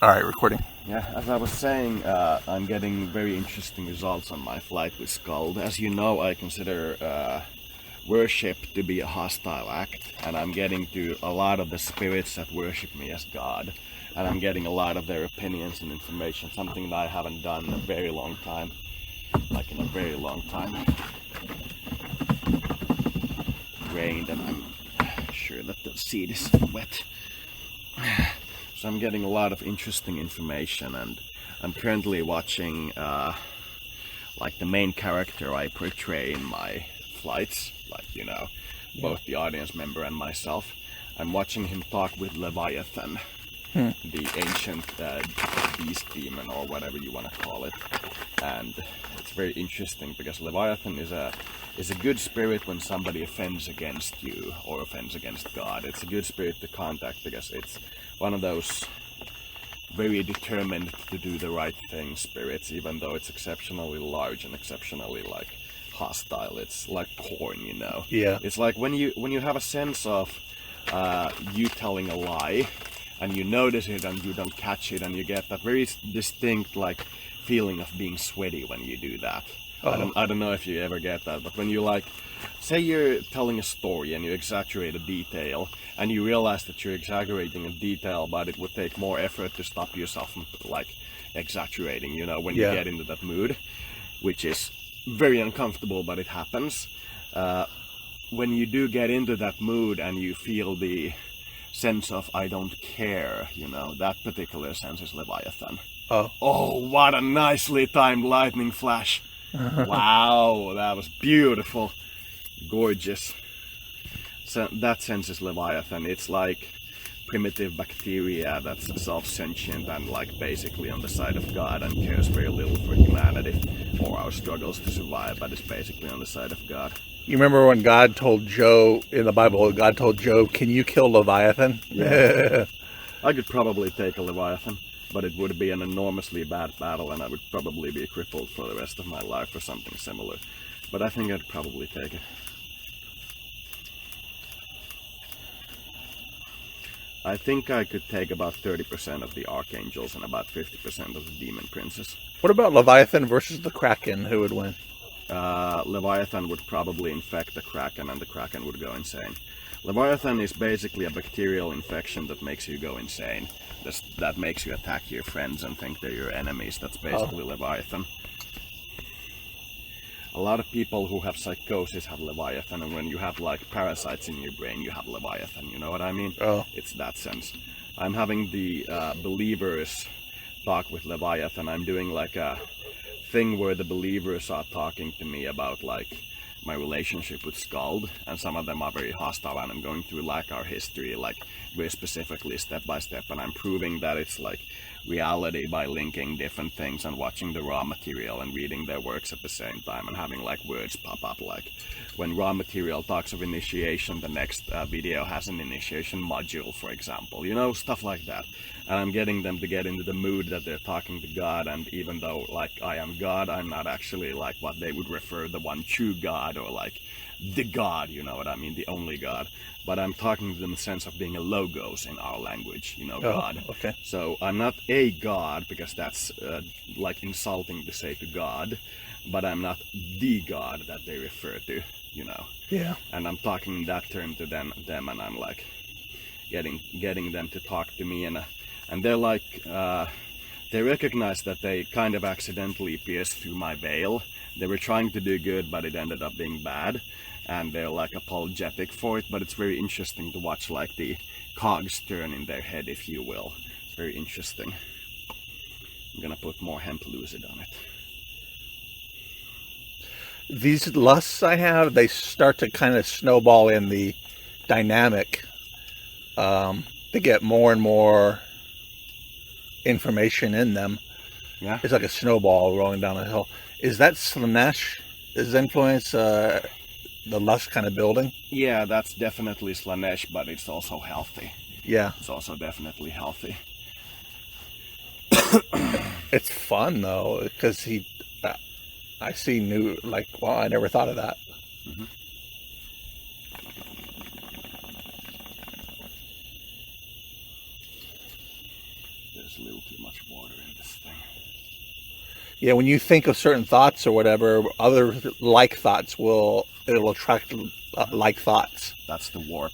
All right, recording. Yeah, as I was saying, I'm getting very interesting results on my flight with Skald. As you know, I consider worship to be a hostile act, and I'm getting to a lot of the spirits that worship me as God, and I'm getting a lot of their opinions and information, something that I haven't done in a very long time, like in a very long time. Rained, and I'm sure that the seat is wet. So I'm getting a lot of interesting information, and I'm currently watching like the main character I portray in my flights, like both the audience member and myself. I'm watching him talk with Leviathan, the ancient beast demon or whatever you want to call it, and it's very interesting because Leviathan is a good spirit when somebody offends against you or offends against God. It's a good spirit to contact because it's one of those very determined to do the right thing spirits, even though it's exceptionally large and exceptionally like hostile. It's like porn, Yeah. It's like when you have a sense of you telling a lie, and you notice it and you don't catch it, and you get that very distinct like feeling of being sweaty when you do that. I don't know if you ever get that, but when you like, say you're telling a story and you exaggerate a detail, and you realize that you're exaggerating a detail, but it would take more effort to stop yourself from like exaggerating, when you get into that mood, which is very uncomfortable, but it happens. When you do get into that mood and you feel the sense of I don't care, that particular sense is Leviathan. Oh, what a nicely timed lightning flash. Wow, that was beautiful. Gorgeous. So that sense is Leviathan. It's like primitive bacteria that's self-sentient and like basically on the side of God and cares very little for humanity or our struggles to survive, but is basically on the side of God. You remember when God told Job in the Bible, God told Job, can you kill Leviathan? Yeah. I could probably take a Leviathan, but it would be an enormously bad battle and I would probably be crippled for the rest of my life or something similar. But I think I'd probably take it. I think I could take about 30% of the archangels and about 50% of the demon princes. What about Leviathan versus the Kraken? Who would win? Leviathan would probably infect the Kraken and the Kraken would go insane. Leviathan is basically a bacterial infection that makes you go insane. That makes you attack your friends and think they're your enemies. That's basically Leviathan. A lot of people who have psychosis have Leviathan, and when you have like parasites in your brain, you have Leviathan. You know what I mean? It's that sense. I'm having the believers talk with Leviathan. I'm doing like a thing where the believers are talking to me about like my relationship with Skald, and some of them are very hostile, and I'm going through like our history, like very specifically step by step, and I'm proving that it's like reality by linking different things and watching the raw material and reading their works at the same time and having like words pop up, like when raw material talks of initiation, the next video has an initiation module, for example, stuff like that. And I'm getting them to get into the mood that they're talking to God, and even though like I am God, I'm not actually like what they would refer the one true God or like the God, you know what I mean, the only God. But I'm talking to them in the sense of being a logos in our language, God. Okay. So I'm not a God, because that's like insulting to say to God, but I'm not the God that they refer to, Yeah. And I'm talking in that term to them, and I'm like getting them to talk to me, and they're like they recognize that they kind of accidentally pierced through my veil. They were trying to do good, but it ended up being bad, and they're like apologetic for it. But it's very interesting to watch like the cogs turn in their head, if you will. It's very interesting. I'm gonna put more hemp lucid on it. These lusts I have, they start to kind of snowball in the dynamic. They get more and more information in them. Yeah. It's like a snowball rolling down a hill. Is that Slaanesh' influence, the lust kind of building? Yeah, that's definitely Slaanesh, but it's also healthy. Yeah. It's also definitely healthy. It's fun though, because I see new, like, wow, I never thought of that. Mm-hmm. There's a little too much water in this thing. Yeah, when you think of certain thoughts or whatever, other like thoughts will attract like thoughts. That's the warp.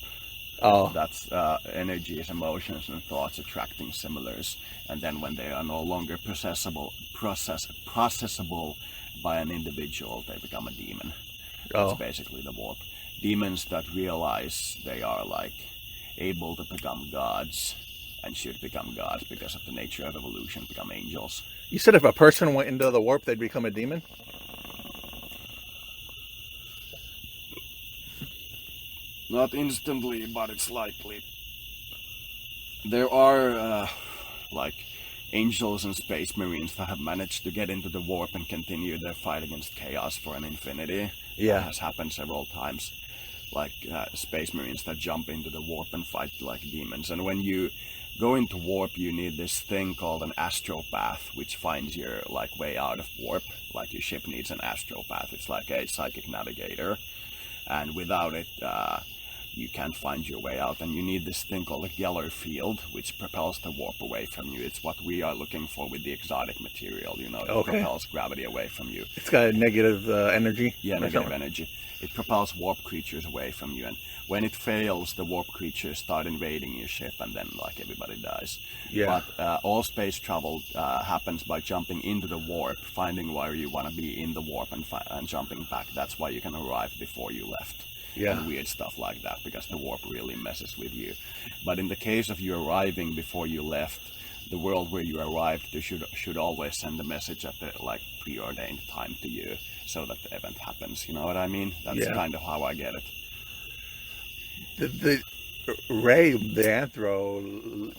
Oh, That's energies, emotions, and thoughts attracting similars, and then when they are no longer processable by an individual, they become a demon. That's oh, basically the warp. Demons that realize they are like able to become gods and should become gods because of the nature of evolution, become angels. you said if a person went into the warp, they'd become a demon? Not instantly, but it's likely. There are like angels and space marines that have managed to get into the warp and continue their fight against chaos for an infinity. Yeah. That has happened several times. Like space marines that jump into the warp and fight like demons. And when you go into warp, you need this thing called an astropath, which finds your like way out of warp. Like your ship needs an astropath. It's like a psychic navigator, and without it, you can't find your way out. And you need this thing called a Geller field, which propels the warp away from you. It's what we are looking for with the exotic material. You know, it Okay. propels gravity away from you. It's got a negative energy. Yeah, or negative something? energy. It propels warp creatures away from you, and when it fails, the warp creatures start invading your ship, and then like everybody dies. Yeah. But all space travel happens by jumping into the warp, finding where you want to be in the warp, and jumping back. That's why you can arrive before you left. Yeah. And weird stuff like that, because the warp really messes with you. But in the case of you arriving before you left, the world where you arrived, they should always send a message at the like preordained time to you, so that the event happens. You know what I mean? That's Yeah. kind of how I get it. The Ray, the Anthro,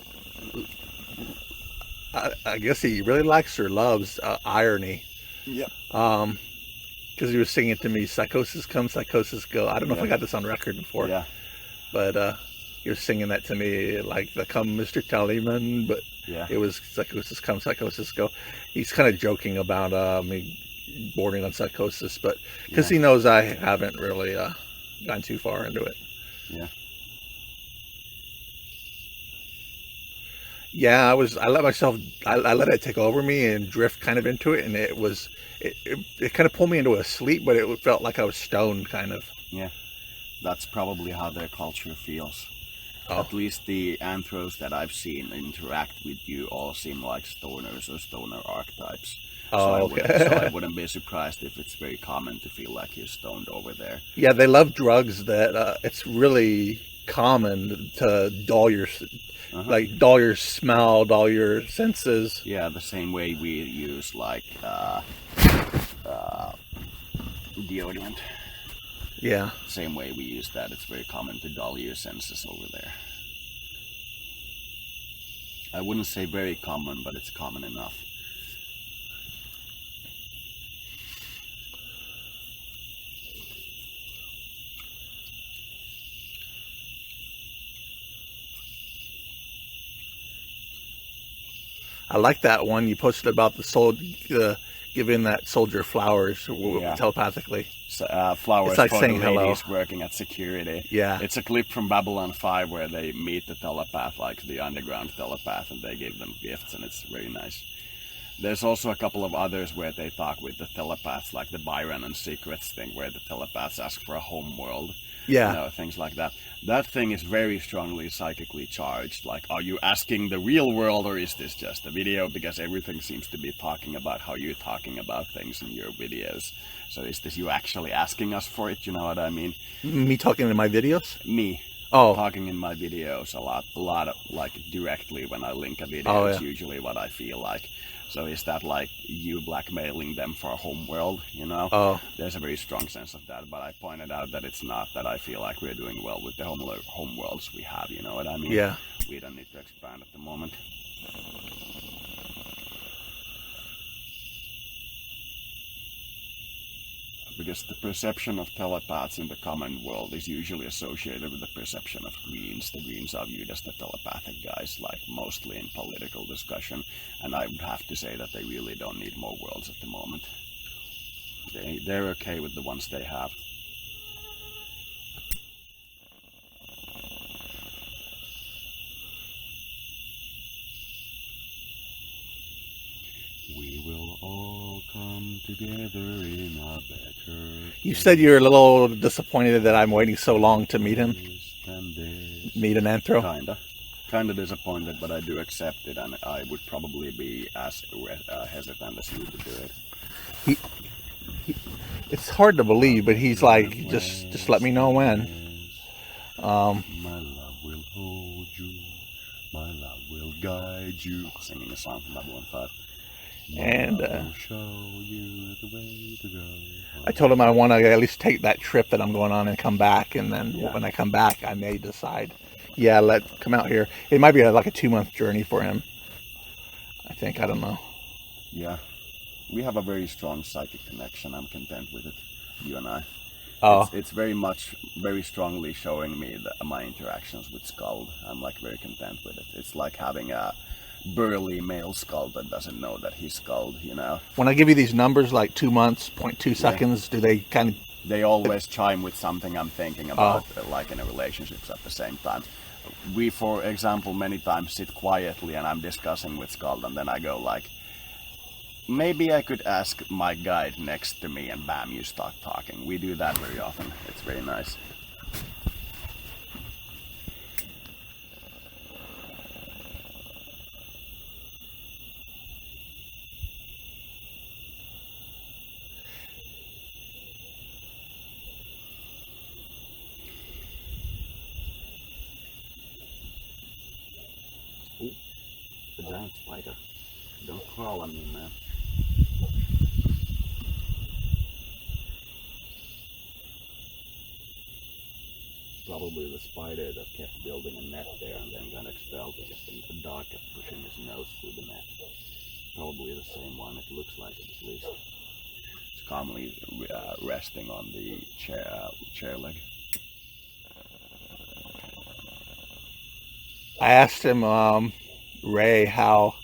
I guess he really likes or loves irony. Yep. Because he was singing to me, "Psychosis come, psychosis go." I don't know if I got this on record before. Yeah. But he was singing that to me like the "Come, Mr. Tallyman," but Yeah. it was "Psychosis come, psychosis go." He's kind of joking about me bordering on psychosis, but because he knows I haven't really gone too far into it. Yeah. Yeah, I let it take over me and drift kind of into it, and it kind of pulled me into a sleep, but it felt like I was stoned, kind of. Yeah. That's probably how their culture feels. Oh. At least the anthros that I've seen interact with you all seem like stoners or stoner archetypes. Oh, so okay. So I wouldn't be surprised if it's very common to feel like you're stoned over there. Yeah, they love drugs that it's really common to dull your smell, dull your senses. Yeah, the same way we use like deodorant. Yeah. Same way we use that. It's very common to dull your senses over there. I wouldn't say very common, but it's common enough. I like that one you posted about the giving that soldier flowers telepathically. Flowers It's like for saying the hello. ladies working at security. Yeah. It's a clip from Babylon 5 where they meet the telepath, like the underground telepath, and they give them gifts, and it's very nice. There's also a couple of others where they talk with the telepaths, like the Byron and Secrets thing, where the telepaths ask for a home world. Yeah. You know, things like that. That thing is very strongly psychically charged. Like, are you asking the real world, or is this just a video? Because everything seems to be talking about how you're talking about things in your videos. So is this you actually asking us for it? You know what I mean? Me talking in my videos? Me. Oh. Talking in my videos a lot of, like, directly when I link a video. Oh, It's yeah. usually what I feel like. So is that like you blackmailing them for a home world, you know? Oh. There's a very strong sense of that, but I pointed out that it's not, that I feel like we're doing well with the home worlds we have, you know what I mean? Yeah. We don't need to expand at the moment. Because the perception of telepaths in the common world is usually associated with the perception of Greens. The Greens are viewed as the telepathic guys, like mostly in political discussion, and I would have to say that they really don't need more worlds at the moment. They're okay with the ones they have. all come together in a better You said you're a little disappointed that I'm waiting so long to meet him. Meet an anthro. Kinda disappointed, but I do accept it, and I would probably be as hesitant as you to do it. It's hard to believe, but he's like, just let me know when. My love will hold you, my love will guide you. Singing a song from Babylon 5. And Show you the way to go. I told him I want to at least take that trip that I'm going on and come back, and then when I come back, I may decide. Yeah, come out here. It might be like a 2-month journey for him. I think. I don't know. Yeah, we have a very strong psychic connection. I'm content with it, you and I. Oh, It's very strongly showing me my interactions with Skald. I'm like very content with it. It's like having a burly male Skald that doesn't know that he's Skald, you know. when I give you these numbers, like 2 months, 0.2 seconds, do they kind of? They always chime with something I'm thinking about, like in a relationships at the same time. We, for example, many times sit quietly and I'm discussing with Skald, and then I go like, maybe I could ask my guide next to me, and bam, you start talking. We do that very often. It's very nice. Ooh, the giant spider. Don't crawl on me, man. Probably the spider that kept building a net there and then got expelled because the dog kept pushing his nose through the net. Probably the same one, it looks like it at least. It's calmly resting on the chair leg. I asked him, Ray, how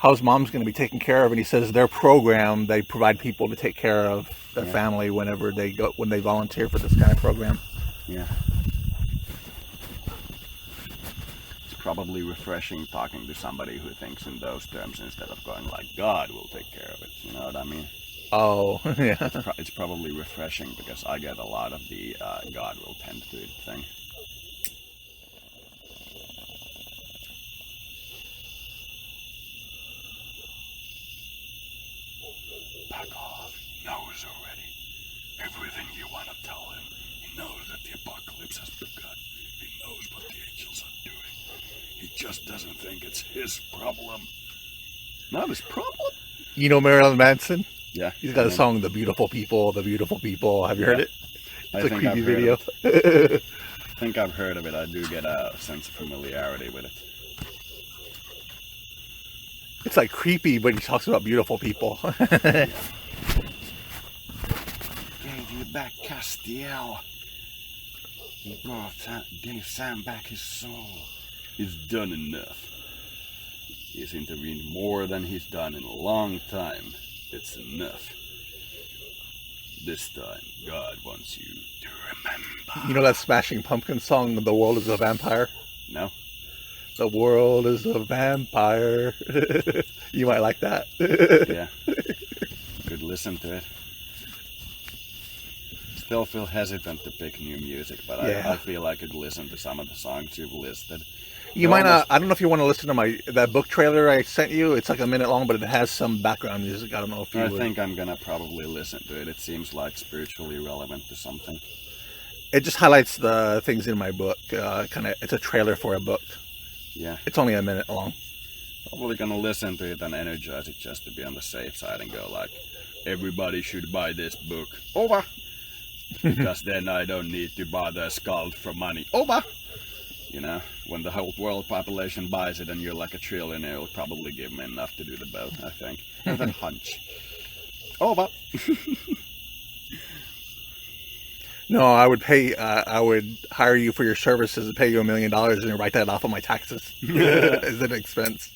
his mom's going to be taken care of, and he says their program, they provide people to take care of their family whenever they go, when they volunteer for this kind of program. Yeah. It's probably refreshing talking to somebody who thinks in those terms instead of going like, God will take care of it. You know what I mean? Oh, yeah. It's probably refreshing because I get a lot of the God will tend to it thing. Back off. He knows already. Everything you want to tell him. He knows that the apocalypse has begun. He knows what the angels are doing. He just doesn't think it's his problem. Not his problem? You know Marilyn Manson? Yeah. He's got a song, The Beautiful People, The Beautiful People. Have you heard it? It's a creepy video. I think I've heard of it. I do get a sense of familiarity with it. It's like creepy, but he talks about beautiful people. Gave you back Castiel. He gave Sam back his soul. He's done enough. He's intervened more than he's done in a long time. It's enough. This time, God wants you to remember. You know that Smashing Pumpkins song, The World is a Vampire? No? The world is a vampire. You might like that. Yeah. Could listen to it. Still feel hesitant to pick new music, but I feel I could listen to some of the songs you've listed. You might not. I don't know if you want to listen to that book trailer I sent you. It's like a minute long, but it has some background music. I don't know if you I would. think I'm gonna probably listen to it. It seems like spiritually relevant to something. It just highlights the things in my book. It's a trailer for a book. Yeah. It's only a minute long. Probably gonna listen to it and energize it just to be on the safe side and go like, everybody should buy this book. Over! Because then I don't need to bother Skald for money. Over! You know, when the whole world population buys it and you're like a trillionaire, it'll probably give me enough to do the boat, I think. With a hunch. Over! No, I would pay. I would hire you for your services and pay you $1 million and write that off on my taxes as an expense.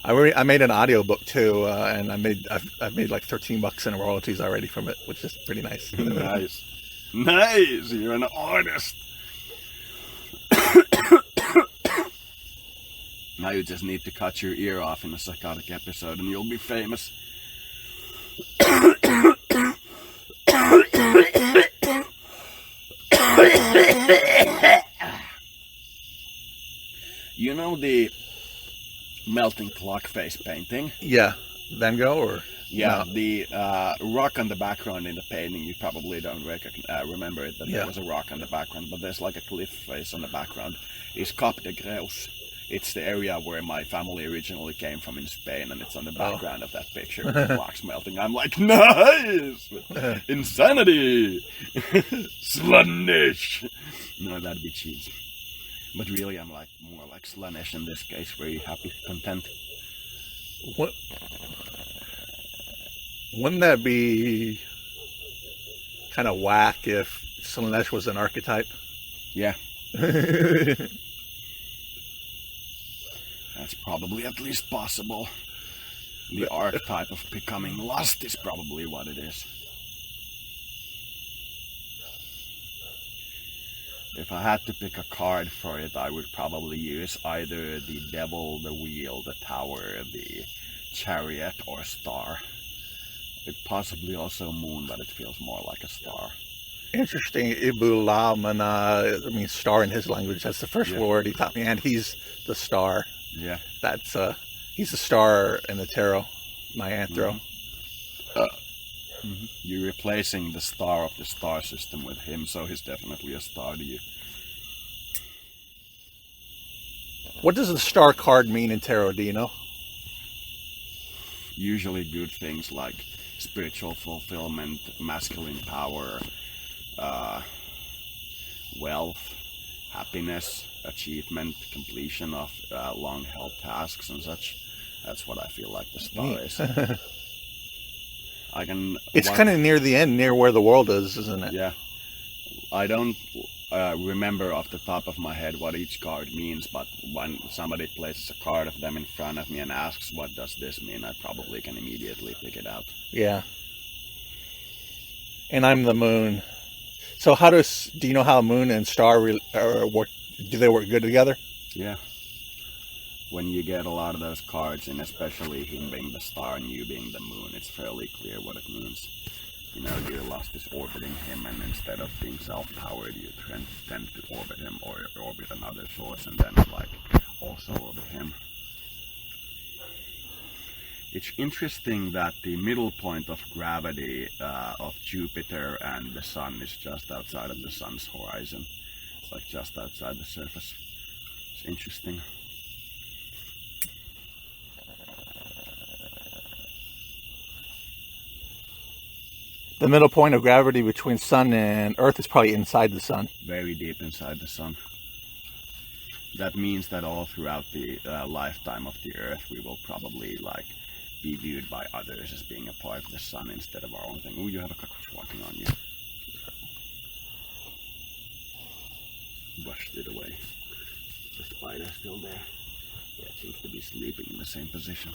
I made an audiobook too, and I've made like $13 in royalties already from it, which is pretty nice. Nice. Nice! You're an artist! Now you just need to cut your ear off in a psychotic episode and you'll be famous. You know the melting clock face painting? Yeah. Van Gogh or? Yeah, No. the rock on the background in the painting, you probably don't remember it, that Yeah. there was a rock on the background, but there's like a cliff face on the background. It's Cap de Greus. It's the area where my family originally came from in Spain, and it's on the background of that picture with the clocks melting. I'm like, nice! Insanity! Slunish! No, that'd be cheesy. But really, I'm like more like Slunish in this case, very happy, content. What? Wouldn't that be kind of whack if Slanesh was an archetype? Yeah. That's probably at least possible. The archetype of becoming lost is probably what it is. If I had to pick a card for it, I would probably use either the Devil, the Wheel, the Tower, the Chariot, or Star. It possibly also Moon, but it feels more like a star. Interesting. Ibulamana, I mean, star in his language. That's the first word he taught me, and he's the star. Yeah. That's he's the star in the tarot, my anthro. You're replacing the star of the star system with him, so he's definitely a star to you. What does the star card mean in tarot? Do you know? Usually good things like spiritual fulfillment, masculine power, wealth, happiness, achievement, completion of long-held tasks and such. That's what I feel like the star is. It's kind of near the end, near where the world is, isn't it? Yeah. I don't remember off the top of my head what each card means, but when somebody places a card of them in front of me and asks, what does this mean, I probably can immediately pick it out. Yeah. And I'm the moon. So do you know how moon and star work? Do they work good together? Yeah. When you get a lot of those cards, and especially him being the star and you being the moon, it's fairly clear what it means. You know, your lust is orbiting him, and instead of being self-powered, you tend to orbit him or orbit another source, and then like also orbit him. It's interesting that the middle point of gravity of Jupiter and the Sun is just outside of the Sun's horizon. It's like just outside the surface. It's interesting. The middle point of gravity between Sun and Earth is probably inside the Sun. Very deep inside the Sun. That means that all throughout the lifetime of the Earth, we will probably like be viewed by others as being a part of the Sun instead of our own thing. Ooh, you have a cockroach walking on you. Brushed it away. The spider's still there. Yeah, it seems to be sleeping in the same position.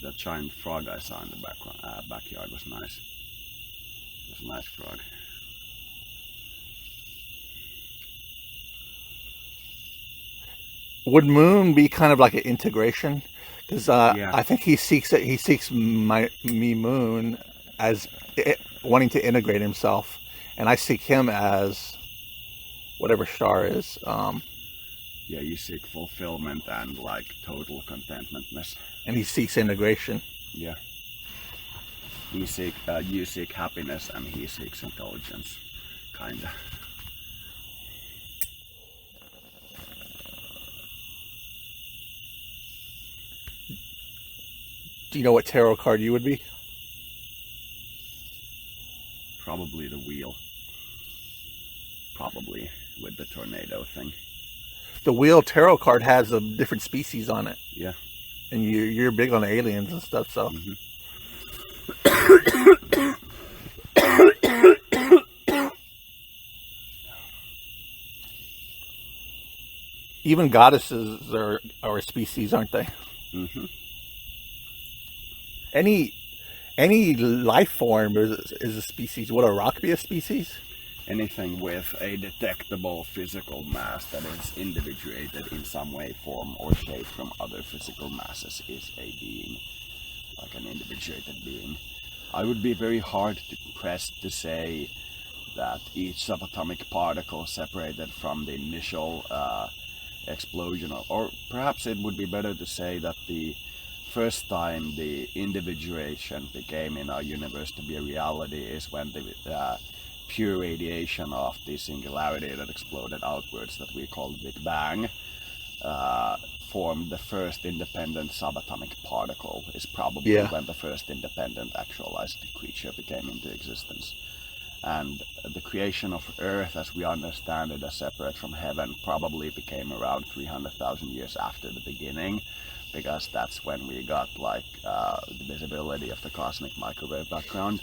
That giant frog I saw in the backyard was nice. It was a nice frog. Would moon be kind of like an integration? Because I think he seeks it. He seeks me moon as wanting to integrate himself, and I seek him as whatever star is. Yeah, you seek fulfillment and like total contentmentness. And he seeks integration. Yeah. You seek happiness and he seeks intelligence. Kinda. Do you know what tarot card you would be? Probably the wheel. Probably with the tornado thing. The wheel tarot card has a different species on it. Yeah. And you're big on aliens and stuff, so. Even goddesses are a species, aren't they? Mm-hmm. Any life form is a species. Would a rock be a species? Anything with a detectable physical mass that is individuated in some way, form, or shape from other physical masses is a being, like an individuated being. I would be very hard pressed to say that each subatomic particle separated from the initial explosion, or perhaps it would be better to say that the first time the individuation became in our universe to be a reality is when the pure radiation of the singularity that exploded outwards, that we call the Big Bang, formed the first independent subatomic particle, is probably when the first independent actualized creature became into existence. And the creation of Earth as we understand it as separate from heaven probably became around 300,000 years after the beginning, because that's when we got like the visibility of the cosmic microwave background.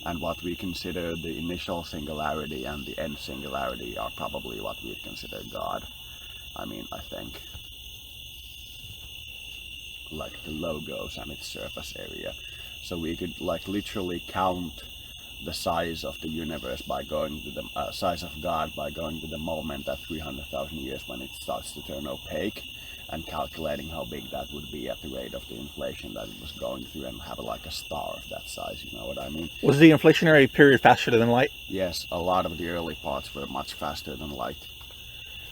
And what we consider the initial singularity and the end singularity are probably what we consider God. I mean, I think. Like the logos and its surface area. So we could like literally count the size of the universe by going to the size of God by going to the moment at 300,000 years when it starts to turn opaque, and calculating how big that would be at the rate of the inflation that it was going through, and have like a star of that size, you know what I mean? Was the inflationary period faster than light? Yes, a lot of the early parts were much faster than light.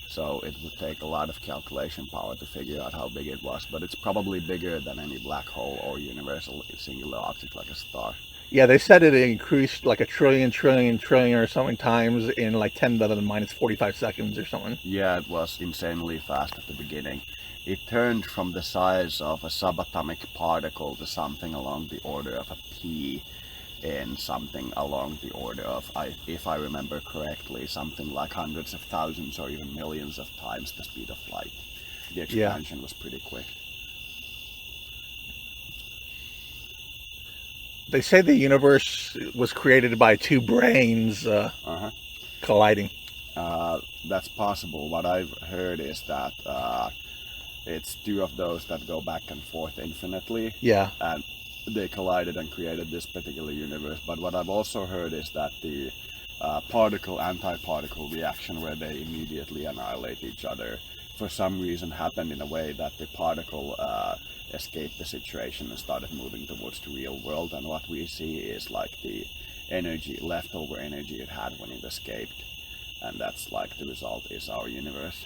So it would take a lot of calculation power to figure out how big it was, but it's probably bigger than any black hole or universal singular object like a star. Yeah, they said it increased like a trillion or something times in like 10 to the minus 45 seconds or something. Yeah, it was insanely fast at the beginning. It turned from the size of a subatomic particle to something along the order of a pea, in something along the order of, if I remember correctly, something like hundreds of thousands or even millions of times the speed of light. The expansion was pretty quick. They say the universe was created by two brains colliding. That's possible. What I've heard is that it's two of those that go back and forth infinitely. Yeah. And they collided and created this particular universe. But what I've also heard is that the particle-antiparticle reaction, where they immediately annihilate each other, for some reason happened in a way that the particle escaped the situation and started moving towards the real world, and what we see is like the energy, leftover energy it had when it escaped, and that's like the result is our universe.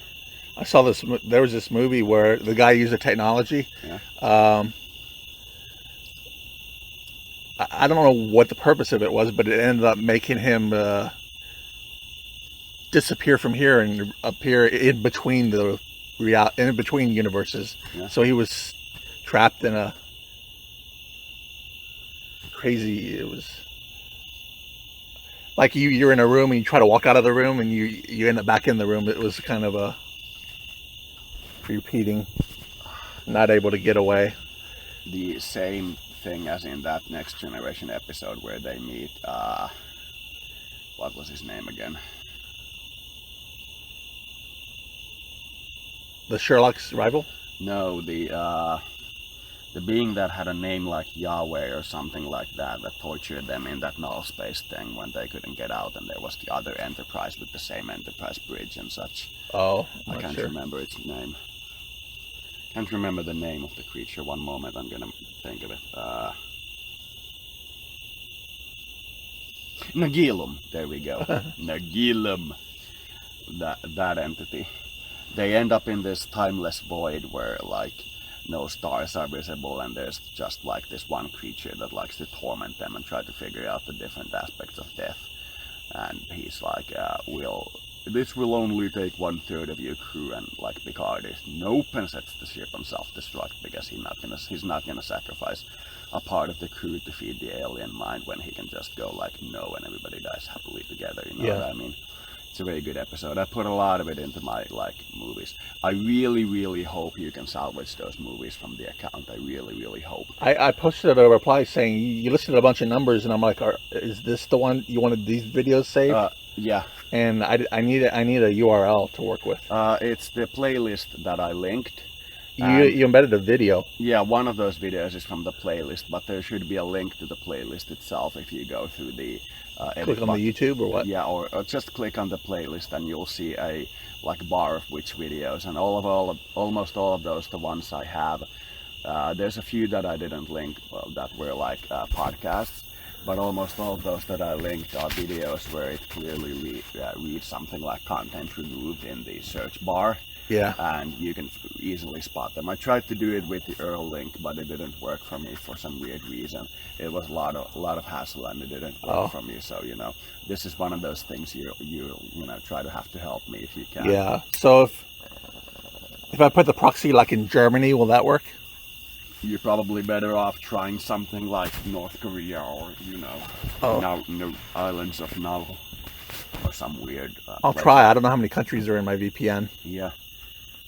I saw this, there was this movie where the guy used the technology. Yeah. I don't know what the purpose of it was, but it ended up making him disappear from here and appear in between in between universes. Yeah. So he was trapped in a crazy, it was like you're in a room and you try to walk out of the room and you end up back in the room. It was kind of a repeating, not able to get away. The same thing as in that Next Generation episode where they meet, what was his name again? The Sherlock's rival? No, the being that had a name like Yahweh or something like that tortured them in that null space thing when they couldn't get out, and there was the other Enterprise with the same Enterprise bridge and such. Oh, I can't remember its name. Can't remember the name of the creature. One moment, I'm gonna think of it. Nagilum. There we go. Nagilum. That entity. They end up in this timeless void where like no stars are visible, and there's just like this one creature that likes to torment them and try to figure out the different aspects of death. And he's like, this will only take 1/3 of your crew, and like Picard is nope, and sets the ship on self-destruct because he's not gonna sacrifice a part of the crew to feed the alien mind when he can just go like no, and everybody dies happily together. You know what I mean? It's a very good episode. I put a lot of it into my movies. I really hope you can salvage those movies from the account. I really hope. I posted a reply saying you listed a bunch of numbers, and I'm like, is this the one you wanted these videos saved? Yeah. And I need a URL to work with. It's the playlist that I linked. You embedded a video. Yeah, one of those videos is from the playlist, but there should be a link to the playlist itself if you go through the click on the YouTube or what? Yeah, or just click on the playlist and you'll see a bar of which videos, and almost all of those, the ones I have. There's a few that I didn't link that were podcasts, but almost all of those that I linked are videos where it clearly reads something like content removed in the search bar. Yeah. And you can easily spot them. I tried to do it with the URL link, but it didn't work for me for some weird reason. It was a lot of hassle, and it didn't work for me. So this is one of those things you try to have to help me if you can. Yeah. So if I put the proxy in Germany, will that work? You're probably better off trying something like North Korea or islands of Nauru or some weird. I'll try. I don't know how many countries are in my VPN. Yeah.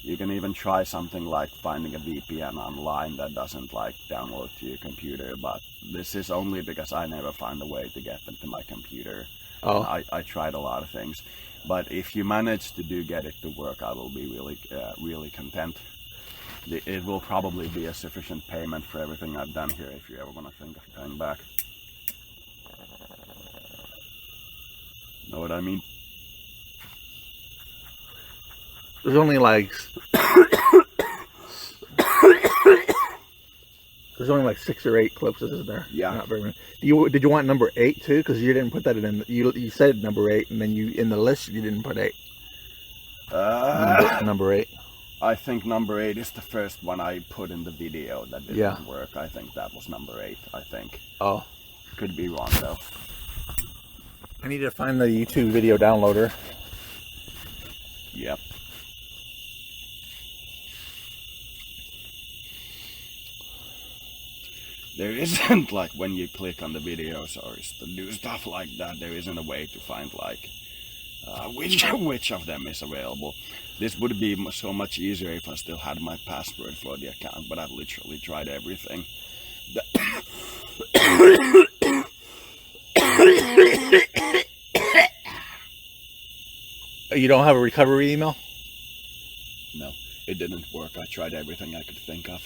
You can even try something like finding a VPN online that doesn't download to your computer, but this is only because I never find a way to get them to my computer. I tried a lot of things, but if you manage to get it to work, I will be really content. It will probably be a sufficient payment for everything I've done here if you ever want to think of paying back. Know what I mean? There's only there's only 6 or 8 clips, isn't there? Yeah. Not very many. Did you want number 8 too? Because you didn't put that in. You said number 8, and then in the list you didn't put 8. Number 8. I think number 8 is the first one I put in the video that didn't work. I think that was number 8. I think. Oh. Could be wrong though. I need to find the YouTube video downloader. Yep. There isn't when you click on the videos or do stuff like that, there isn't a way to find which of them is available. This would be so much easier if I still had my password for the account, but I've literally tried everything. You don't have a recovery email? No, it didn't work. I tried everything I could think of.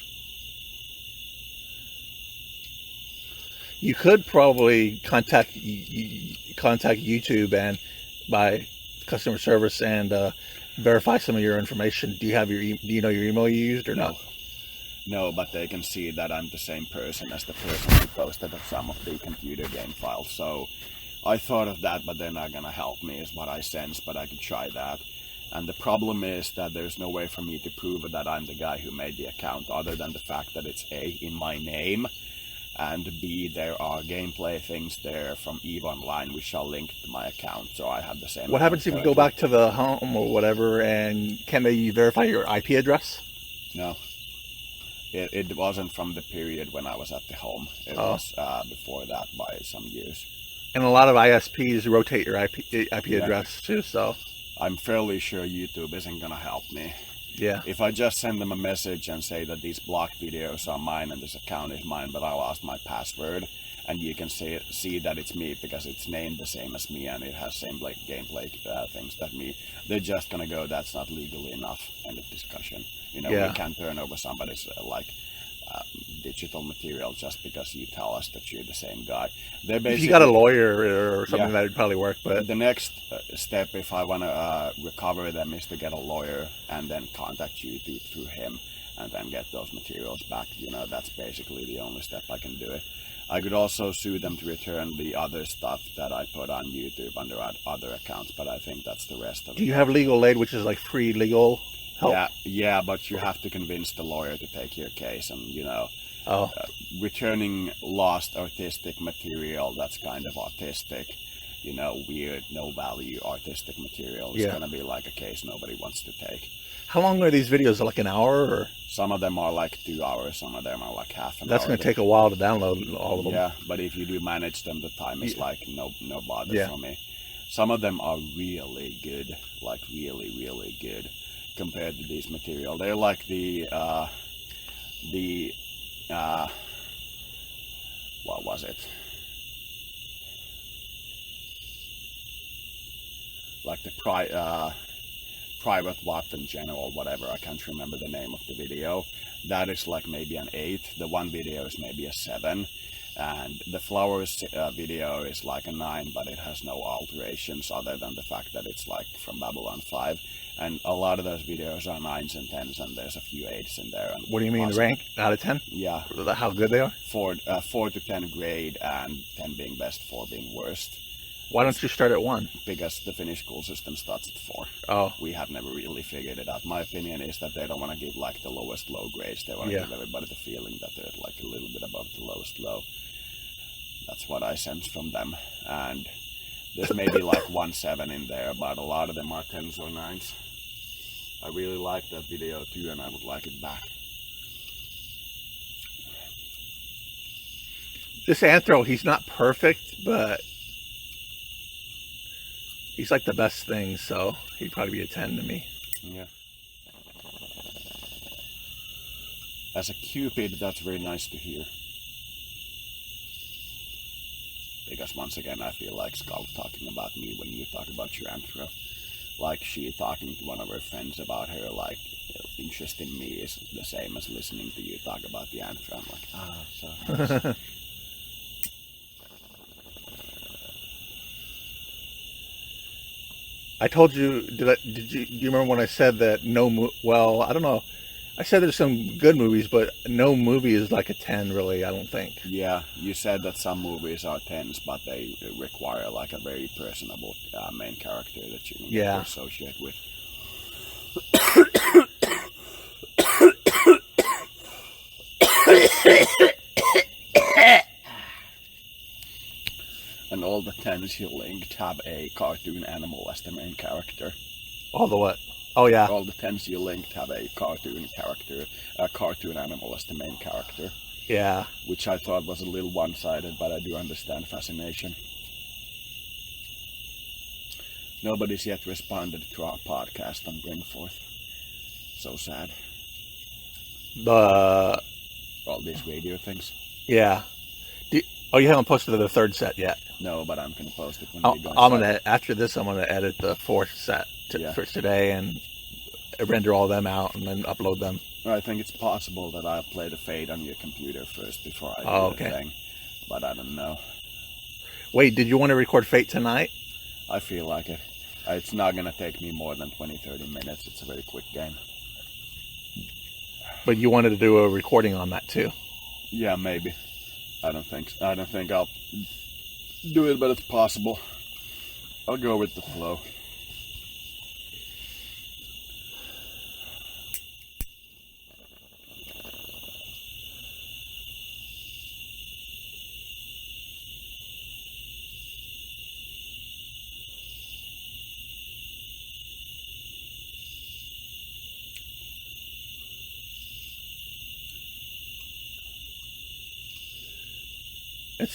You could probably contact YouTube and by customer service and verify some of your information. Do you have do you know your email you used or no? No, but they can see that I'm the same person as the person who posted some of the computer game files. So I thought of that, but they're not gonna help me is what I sense, but I could try that. And the problem is that there's no way for me to prove that I'm the guy who made the account other than the fact that it's A, in my name, and B, there are gameplay things there from EVE Online which are linked to my account, so I have the same. What happens if you go back to the home or whatever, and can they verify your IP address? No. It wasn't from the period when I was at the home. It was before that by some years. And a lot of ISPs rotate your IP address too, so... I'm fairly sure YouTube isn't going to help me. Yeah. If I just send them a message and say that these blocked videos are mine and this account is mine, but I lost my password, and you can see that it's me because it's named the same as me and it has same gameplay things that me, they're just going to go, that's not legally enough, end of discussion. We can't turn over somebody's digital material just because you tell us that you're the same guy. If you got a lawyer or something, that would probably work. But the next step, if I want to recover them, is to get a lawyer and then contact YouTube through him and then get those materials back. That's basically the only step I can do it. I could also sue them to return the other stuff that I put on YouTube under other accounts, but I think that's the rest of it. Do you have legal aid, which is free legal help? Yeah, but you have to convince the lawyer to take your case, and returning lost artistic material that's kind of autistic, weird, no value artistic material is going to be a case nobody wants to take. How long are these videos? An hour? Or? Some of them are 2 hours, some of them are half an hour. That's going to take a while to download all of them. Yeah, but if you do manage them, the time is no bother for me. Some of them are really good, like really good compared to these material. They're like the what was it? Like the private weapon general, whatever. I can't remember the name of the video. That is like maybe an 8. The one video is maybe a 7. And the flowers video is like a 9, but it has no alterations other than the fact that it's like from Babylon 5. And a lot of those videos are 9s and 10s, and there's a few 8s in there. And what do you mean, the rank out of 10? Yeah. How good they are? 4 to 10 grade, and 10 being best, 4 being worst. Why don't you start at 1? Because the Finnish school system starts at 4. Oh. We have never really figured it out. My opinion is that they don't want to give like the lowest low grades. They want to give everybody the feeling that they're like a little bit above the lowest low. That's what I sense from them. And there's maybe like 1 7 in there, but a lot of them are 10s or 9s. I really like that video too, and I would like it back. This Anthro, he's not perfect, but he's like the best thing, so he'd probably be a 10 to me. Yeah. As a Cupid, that's very nice to hear. Because once again, I feel like Skull talking about me when you talk about your Anthro. Like she talking to one of her friends about her, like, interest in me is the same as listening to you talk about the Anthro. I'm like, so nice. I told you, do you remember when I said that well, I don't know. I said there's some good movies, but no movie is like a 10, really, I don't think. Yeah, you said that some movies are 10s, but they require like a very personable main character that you need to associate with. And all the 10s you linked have a cartoon animal as the main character. All the what? Oh yeah. All the 10s you linked have a cartoon animal as the main character. Yeah. Which I thought was a little one-sided, but I do understand fascination. Nobody's yet responded to our podcast on Bringforth. So sad. All these radio things. Yeah. You haven't posted the 3rd set yet? No, but I'm going to post it when we go. After this, I'm going to edit the 4th set for today and render all them out and then upload them. I think it's possible that I'll play the Fade on your computer first before I do the thing. But I don't know. Wait, did you want to record Fate tonight? I feel like it. It's not going to take me more than 20-30 minutes. It's a very quick game. But you wanted to do a recording on that too? Yeah, maybe. I don't think I'll do it, but it's possible. I'll go with the flow.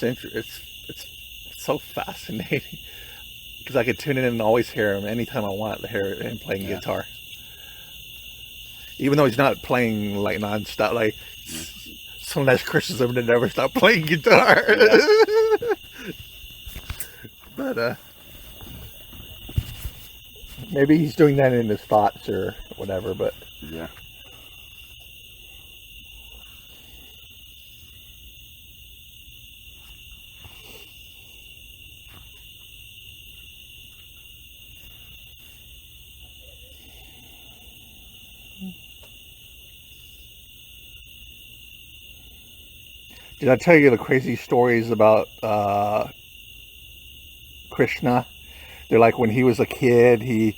It's so fascinating because I could tune in and always hear him anytime I want to hear him playing guitar. Even though he's not playing like non-stop, like sometimes Christians have never stop playing guitar. Yeah. But maybe he's doing that in his thoughts or whatever. But yeah. Did I tell you the crazy stories about Krishna? They're like when he was a kid, he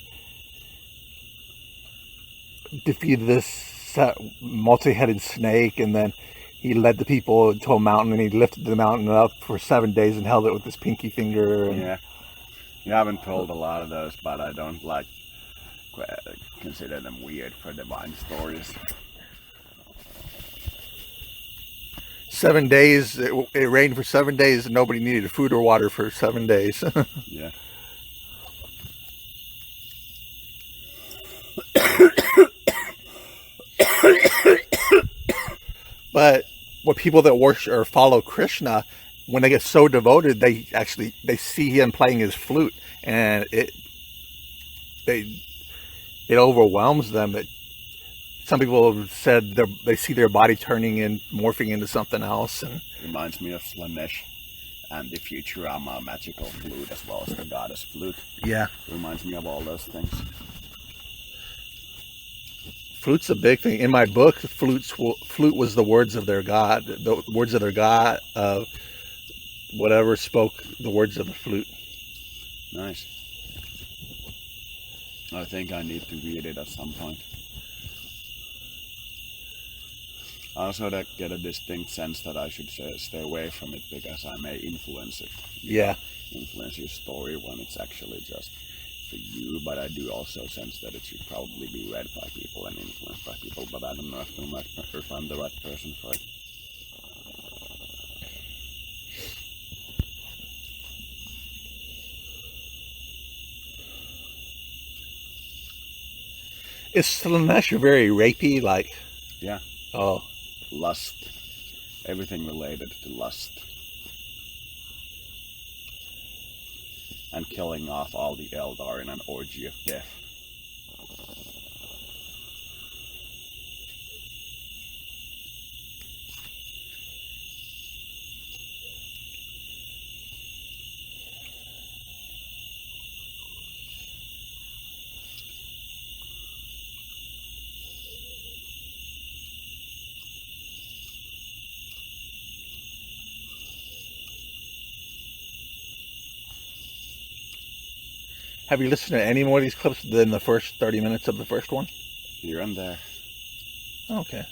defeated this multi-headed snake, and then he led the people to a mountain, and he lifted the mountain up for 7 days and held it with his pinky finger. And yeah, you haven't told a lot of those, but I don't consider them weird for divine stories. 7 days, it rained for 7 days, and nobody needed food or water for 7 days. Yeah. But what people that worship or follow Krishna, when they get so devoted, they see him playing his flute, and it overwhelms them. Some people have said they see their body turning and morphing into something else. And reminds me of Slanesh and the Futurama magical flute, as well as the goddess flute. Yeah, reminds me of all those things. Flute's a big thing. In my book, flute was the words of their god. The words of their god, whatever spoke the words of the flute. Nice. I think I need to read it at some point. I also get a distinct sense that I should stay away from it because I may influence it. Yeah. Influence your story when it's actually just for you, but I do also sense that it should probably be read by people and influenced by people, but I don't know if I'm the right person for it. Is Slanesh very rapey? Like, yeah. Oh, lust. Everything related to lust. And killing off all the Eldar in an orgy of death. have you listened to any more of these clips than the first 30 minutes of the first one? Here and there. Okay.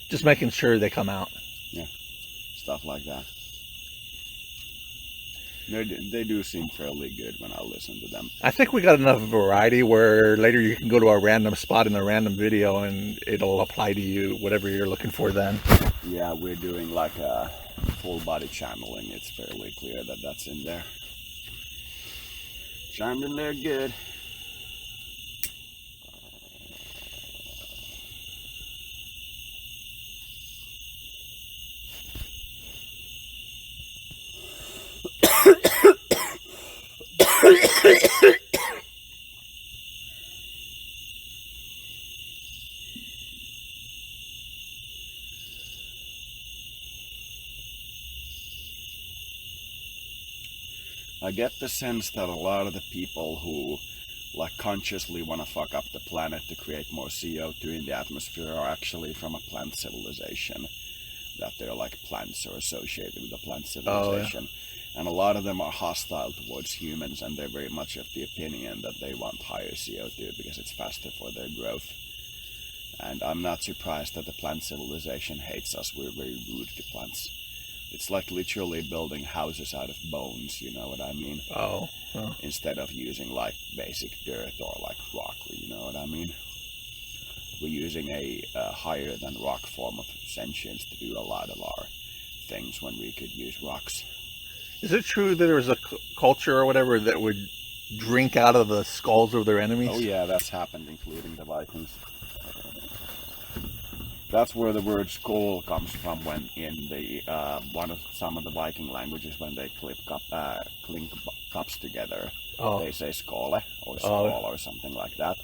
Just making sure they come out. Yeah. Stuff like that. They do seem fairly good when I listen to them. I think we got enough variety where later you can go to a random spot in a random video and it'll apply to you, whatever you're looking for then. Yeah, we're doing like a full body channeling. It's fairly clear that that's in there. Chimed in there good. I get the sense that a lot of the people who like consciously want to fuck up the planet to create more CO2 in the atmosphere are actually from a plant civilization. That they're like plants or associated with a plant civilization. Oh, yeah. And a lot of them are hostile towards humans, and they're very much of the opinion that they want higher CO2 because it's faster for their growth. And I'm not surprised that the plant civilization hates us. We're very rude to plants. It's like literally building houses out of bones, you know what I mean? Oh. Instead of using like basic dirt or like rock, you know what I mean? We're using a higher than rock form of sentience to do a lot of our things when we could use rocks. Is it true that there was a culture or whatever that would drink out of the skulls of their enemies? Oh yeah, that's happened, including the Vikings. That's where the word skull comes from when in the some of the Viking languages when they clink cups together. Oh. They say skåle or skål or something like that.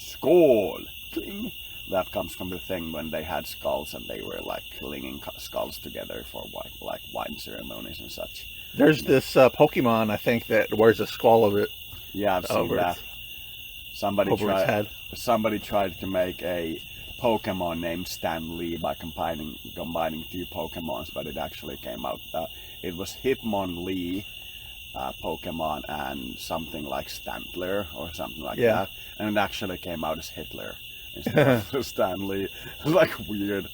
Skål! Cling! That comes from the thing when they had skulls and they were like clinging skulls together for like wine ceremonies and such. There's this Pokemon, I think, that wears a skull of it. Yeah, I've seen that. Somebody tried to make a Pokemon named Stan Lee by combining two Pokemons, but it actually came out. It was Hitmonlee Pokemon and something like Stantler or something like that, and it actually came out as Hitler instead of Stan Lee. It was like weird.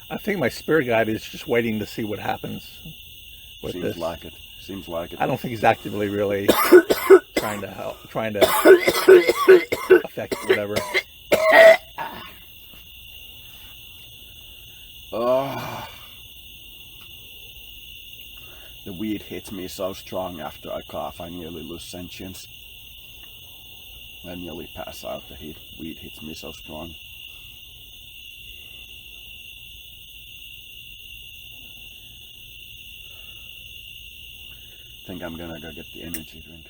I think my spirit guide is just waiting to see what happens with this. Seems like it. Seems like it. I don't think he's actively really trying to help, trying to affect whatever. The weed hits me so strong after I cough, I nearly lose sentience. I nearly pass out. The weed hits me so strong. I think I'm gonna go get the energy drink.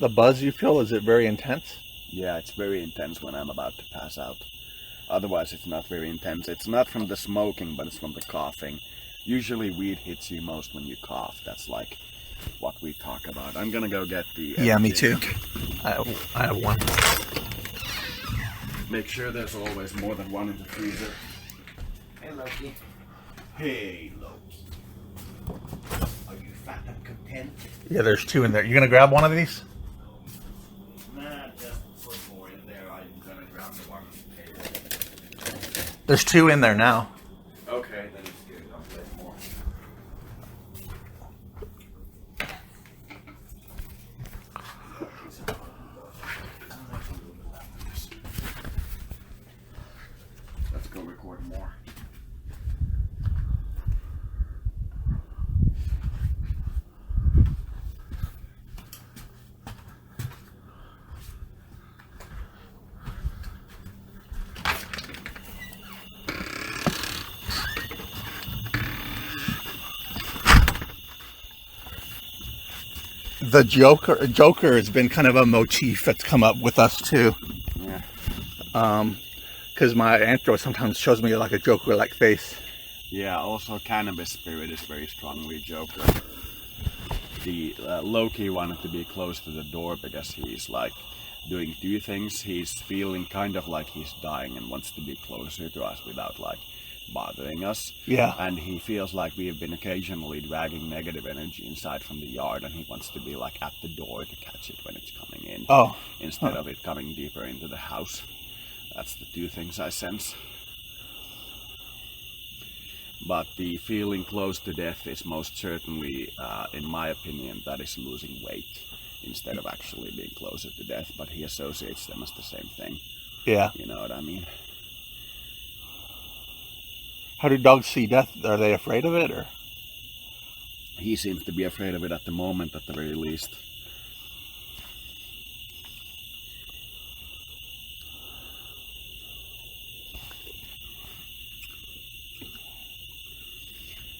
The buzz you feel, is it very intense? Yeah, it's very intense when I'm about to pass out. Otherwise, it's not very intense. It's not from the smoking, but it's from the coughing. Usually, weed hits you most when you cough. That's like what we talk about. I'm gonna go get the... Yeah, me too. I have one. Make sure there's always more than one in the freezer. Hey, Loki. Hey, Loki. Are you fat and content? Yeah, there's 2 in there. You gonna grab one of these? Nah, just put more in there. I'm gonna grab the one on the table. There's 2 in there now. Okay, then it's good. I'll play more. Let's go record more. The Joker has been kind of a motif that's come up with us too. Yeah. Because my Android sometimes shows me like a Joker-like face. Yeah, also cannabis spirit is very strongly Joker. The Loki wanted to be close to the door because he's like doing 2 things. He's feeling kind of like he's dying and wants to be closer to us without like bothering us. Yeah. And he feels like we have been occasionally dragging negative energy inside from the yard, and he wants to be like at the door to catch it when it's coming in. Oh. Instead of it coming deeper into the house. That's the 2 things I sense. But the feeling close to death is most certainly, in my opinion, that is losing weight instead of actually being closer to death. But he associates them as the same thing. Yeah. You know what I mean? How do dogs see death? Are they afraid of it, or? He seems to be afraid of it at the moment, at the very least.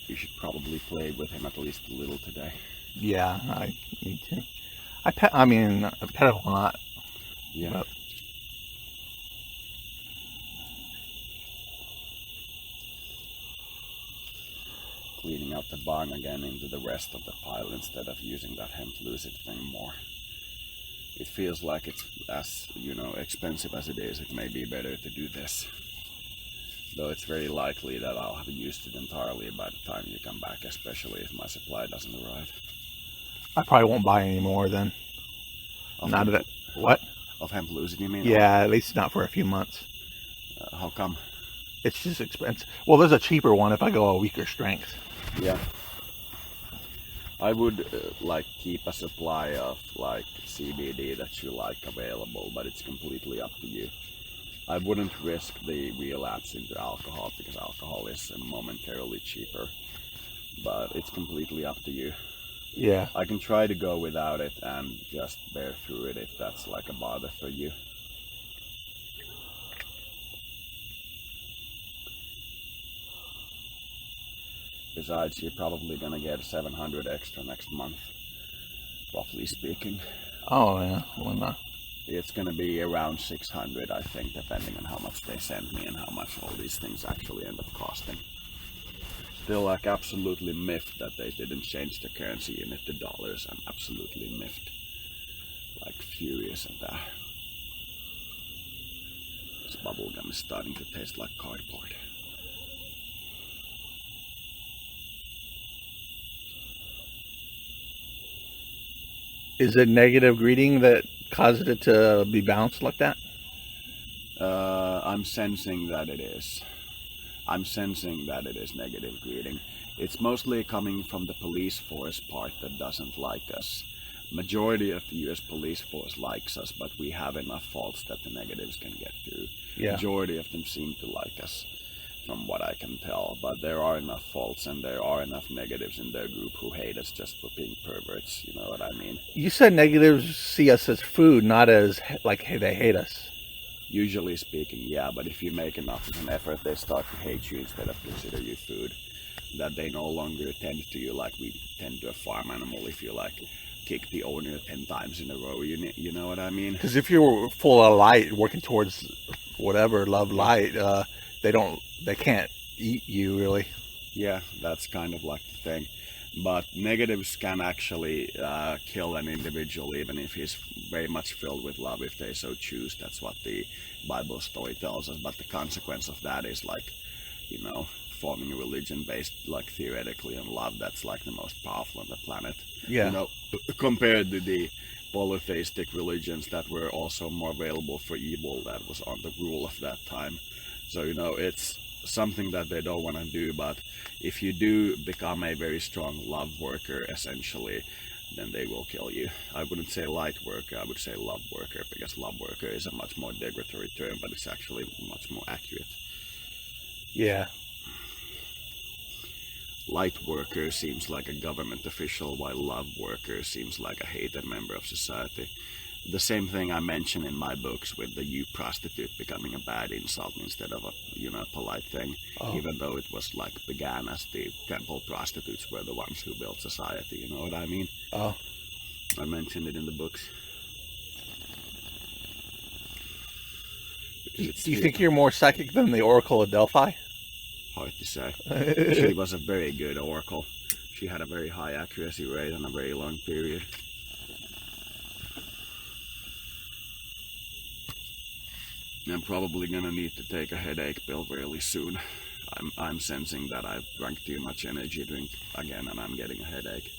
You should probably play with him at least a little today. Yeah, I need to. I pet him a lot. Yeah. But cleaning out the barn again into the rest of the pile instead of using that hemp lucid thing more. It feels like it's as, expensive as it is, it may be better to do this. Though it's very likely that I'll have used it entirely by the time you come back, especially if my supply doesn't arrive. I probably won't buy any more then. Not of it. What? Of hemp lucid, you mean? Yeah, at least not for a few months. How come? It's just expensive. Well, there's a cheaper one if I go a weaker strength. Yeah. I would keep a supply of CBD that you like available, but it's completely up to you. I wouldn't risk the relapse into alcohol because alcohol is momentarily cheaper, but it's completely up to you. Yeah. I can try to go without it and just bear through it if that's like a bother for you. Besides, you're probably gonna get 700 extra next month, roughly speaking. Oh yeah, well not. It's gonna be around 600, I think, depending on how much they send me and how much all these things actually end up costing. Still, absolutely miffed that they didn't change the currency unit to dollars. I'm absolutely miffed. Furious at that. This bubblegum is starting to taste like cardboard. Is it negative greeting that caused it to be bounced like that? I'm sensing that it is. I'm sensing that it is negative greeting. It's mostly coming from the police force part that doesn't like us. Majority of the US police force likes us, but we have enough faults that the negatives can get through. Yeah. Majority of them seem to like us, from what I can tell, but there are enough faults and there are enough negatives in their group who hate us just for being perverts, you know what I mean? You said negatives see us as food, not as like, hey, they hate us. Usually speaking, yeah, but if you make enough of an effort, they start to hate you instead of consider you food. That they no longer tend to you like we tend to a farm animal. If you like kick the owner 10 times in a row, you know what I mean? Because if you're full of light, working towards whatever, love, light, they can't eat you really. Yeah, that's kind of like the thing. But negatives can actually kill an individual even if he's very much filled with love, if they so choose. That's what the Bible story tells us. But the consequence of that is like, you know, forming a religion based like theoretically on love that's like the most powerful on the planet. Yeah. You know, compared to the polytheistic religions that were also more available for evil that was on the rule of that time. So, you know, it's something that they don't want to do, but if you do become a very strong love worker, essentially, then they will kill you. I wouldn't say light worker, I would say love worker, because love worker is a much more derogatory term, but it's actually much more accurate. Yeah. Light worker seems like a government official, while love worker seems like a hated member of society. The same thing I mention in my books with the you prostitute becoming a bad insult instead of a, you know, polite thing, even though it was like began as the temple prostitutes were the ones who built society, you know what I mean? Oh. I mentioned it in the books. Do you think you're more psychic than the Oracle of Delphi? Hard to say. She was a very good oracle. She had a very high accuracy rate on a very long period. I'm probably gonna need to take a headache pill really soon. I'm sensing that I've drank too much energy drink again and I'm getting a headache.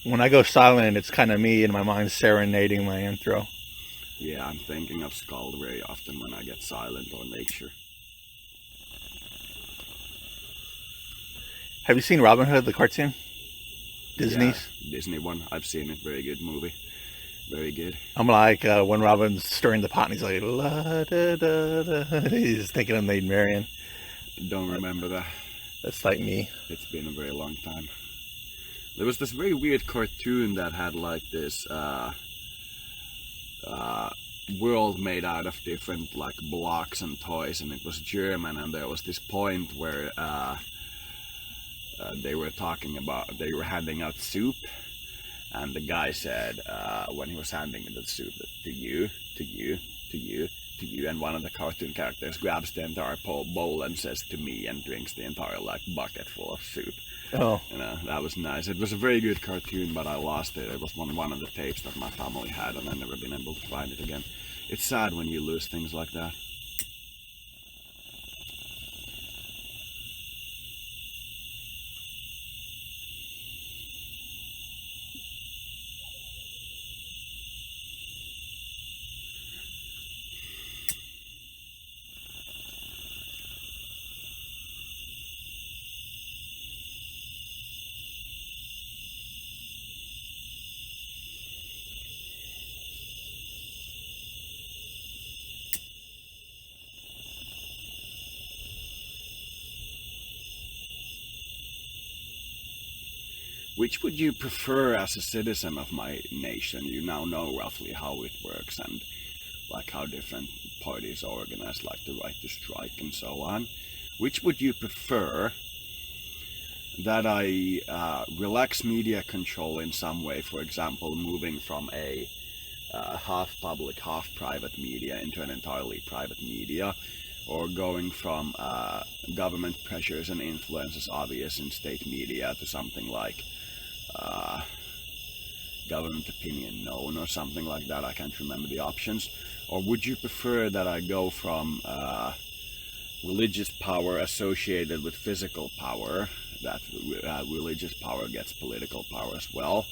When I go silent, it's kind of me in my mind serenading my intro. Yeah, I'm thinking of Skull very often when I get silent or nature. Have you seen Robin Hood, the cartoon? Disney's? Yeah, Disney one. I've seen it. Very good movie. Very good. I'm like, when Robin's stirring the pot and he's like, la da da da. He's thinking of Maid Marian. Don't remember that. That's like me. It's been a very long time. There was this very weird cartoon that had like this world made out of different like blocks and toys, and it was German, and there was this point where they were handing out soup, and the guy said when he was handing the soup, to you, to you, to you, to you, and one of the cartoon characters grabs the entire bowl and says to me and drinks the entire like bucket full of soup. Oh. You know, that was nice. It was a very good cartoon, but I lost it. It was one of the tapes that my family had, and I've never been able to find it again. It's sad when you lose things like that. which would you prefer as a citizen of my nation? You now know roughly how it works and like how different parties are organized, like the right to strike and so on. Which would you prefer? That I relax media control in some way, for example, moving from a half public, half private media into an entirely private media, or going from government pressures and influences obvious in state media to something like government opinion known or something like that. I can't remember the options. Or would you prefer that I go from religious power associated with physical power, that religious power gets political power as well,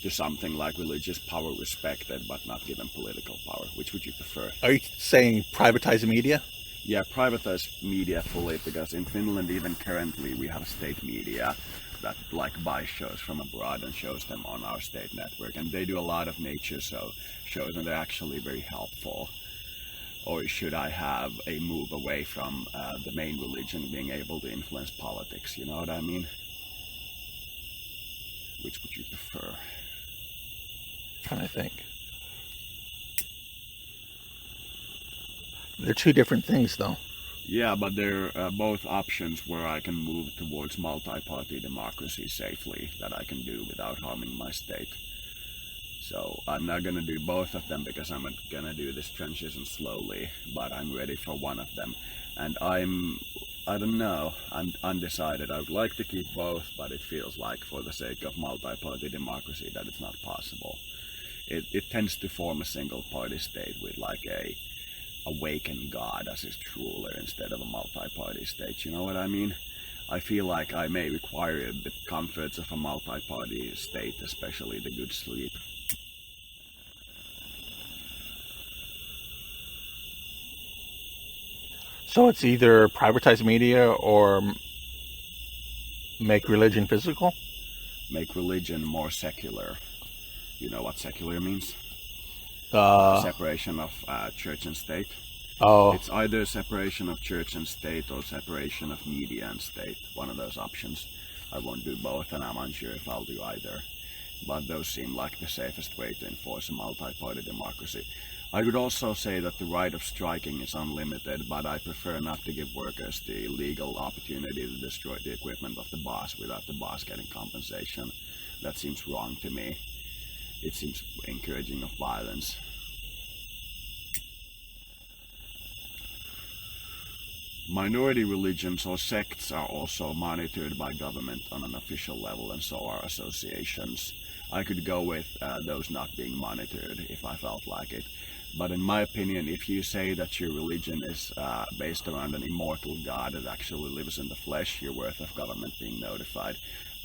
to something like religious power respected but not given political power? Which would you prefer? Are you saying privatize media? Yeah, privatize media fully, because in Finland even currently we have state media that like buys shows from abroad and shows them on our state network, and they do a lot of nature shows and they're actually very helpful. Or should I have a move away from the main religion being able to influence politics? You know what I mean? Which would you prefer? Trying to think. They're two different things, though. Yeah, but they're both options where I can move towards multi-party democracy safely, that I can do without harming my state. So I'm not going to do both of them because I'm going to do this transition slowly, but I'm ready for one of them. And I don't know, I'm undecided. I would like to keep both, but it feels like for the sake of multi-party democracy that it's not possible. It tends to form a single-party state with like a awakened God as its ruler instead of a multi-party state. You know what I mean? I feel like I may require the comforts of a multi-party state, especially the good sleep. So it's either privatize media or make religion physical? Make religion more secular. You know what secular means? Separation of church and state. Oh. It's either separation of church and state or separation of media and state. One of those options. I won't do both, and I'm unsure if I'll do either. But those seem like the safest way to enforce a multi-party democracy. I would also say that the right of striking is unlimited, but I prefer not to give workers the legal opportunity to destroy the equipment of the boss without the boss getting compensation. That seems wrong to me. It seems encouraging of violence. Minority religions or sects are also monitored by government on an official level, and so are associations. I could go with those not being monitored if I felt like it. But in my opinion, if you say that your religion is based around an immortal God that actually lives in the flesh, you're worth of government being notified.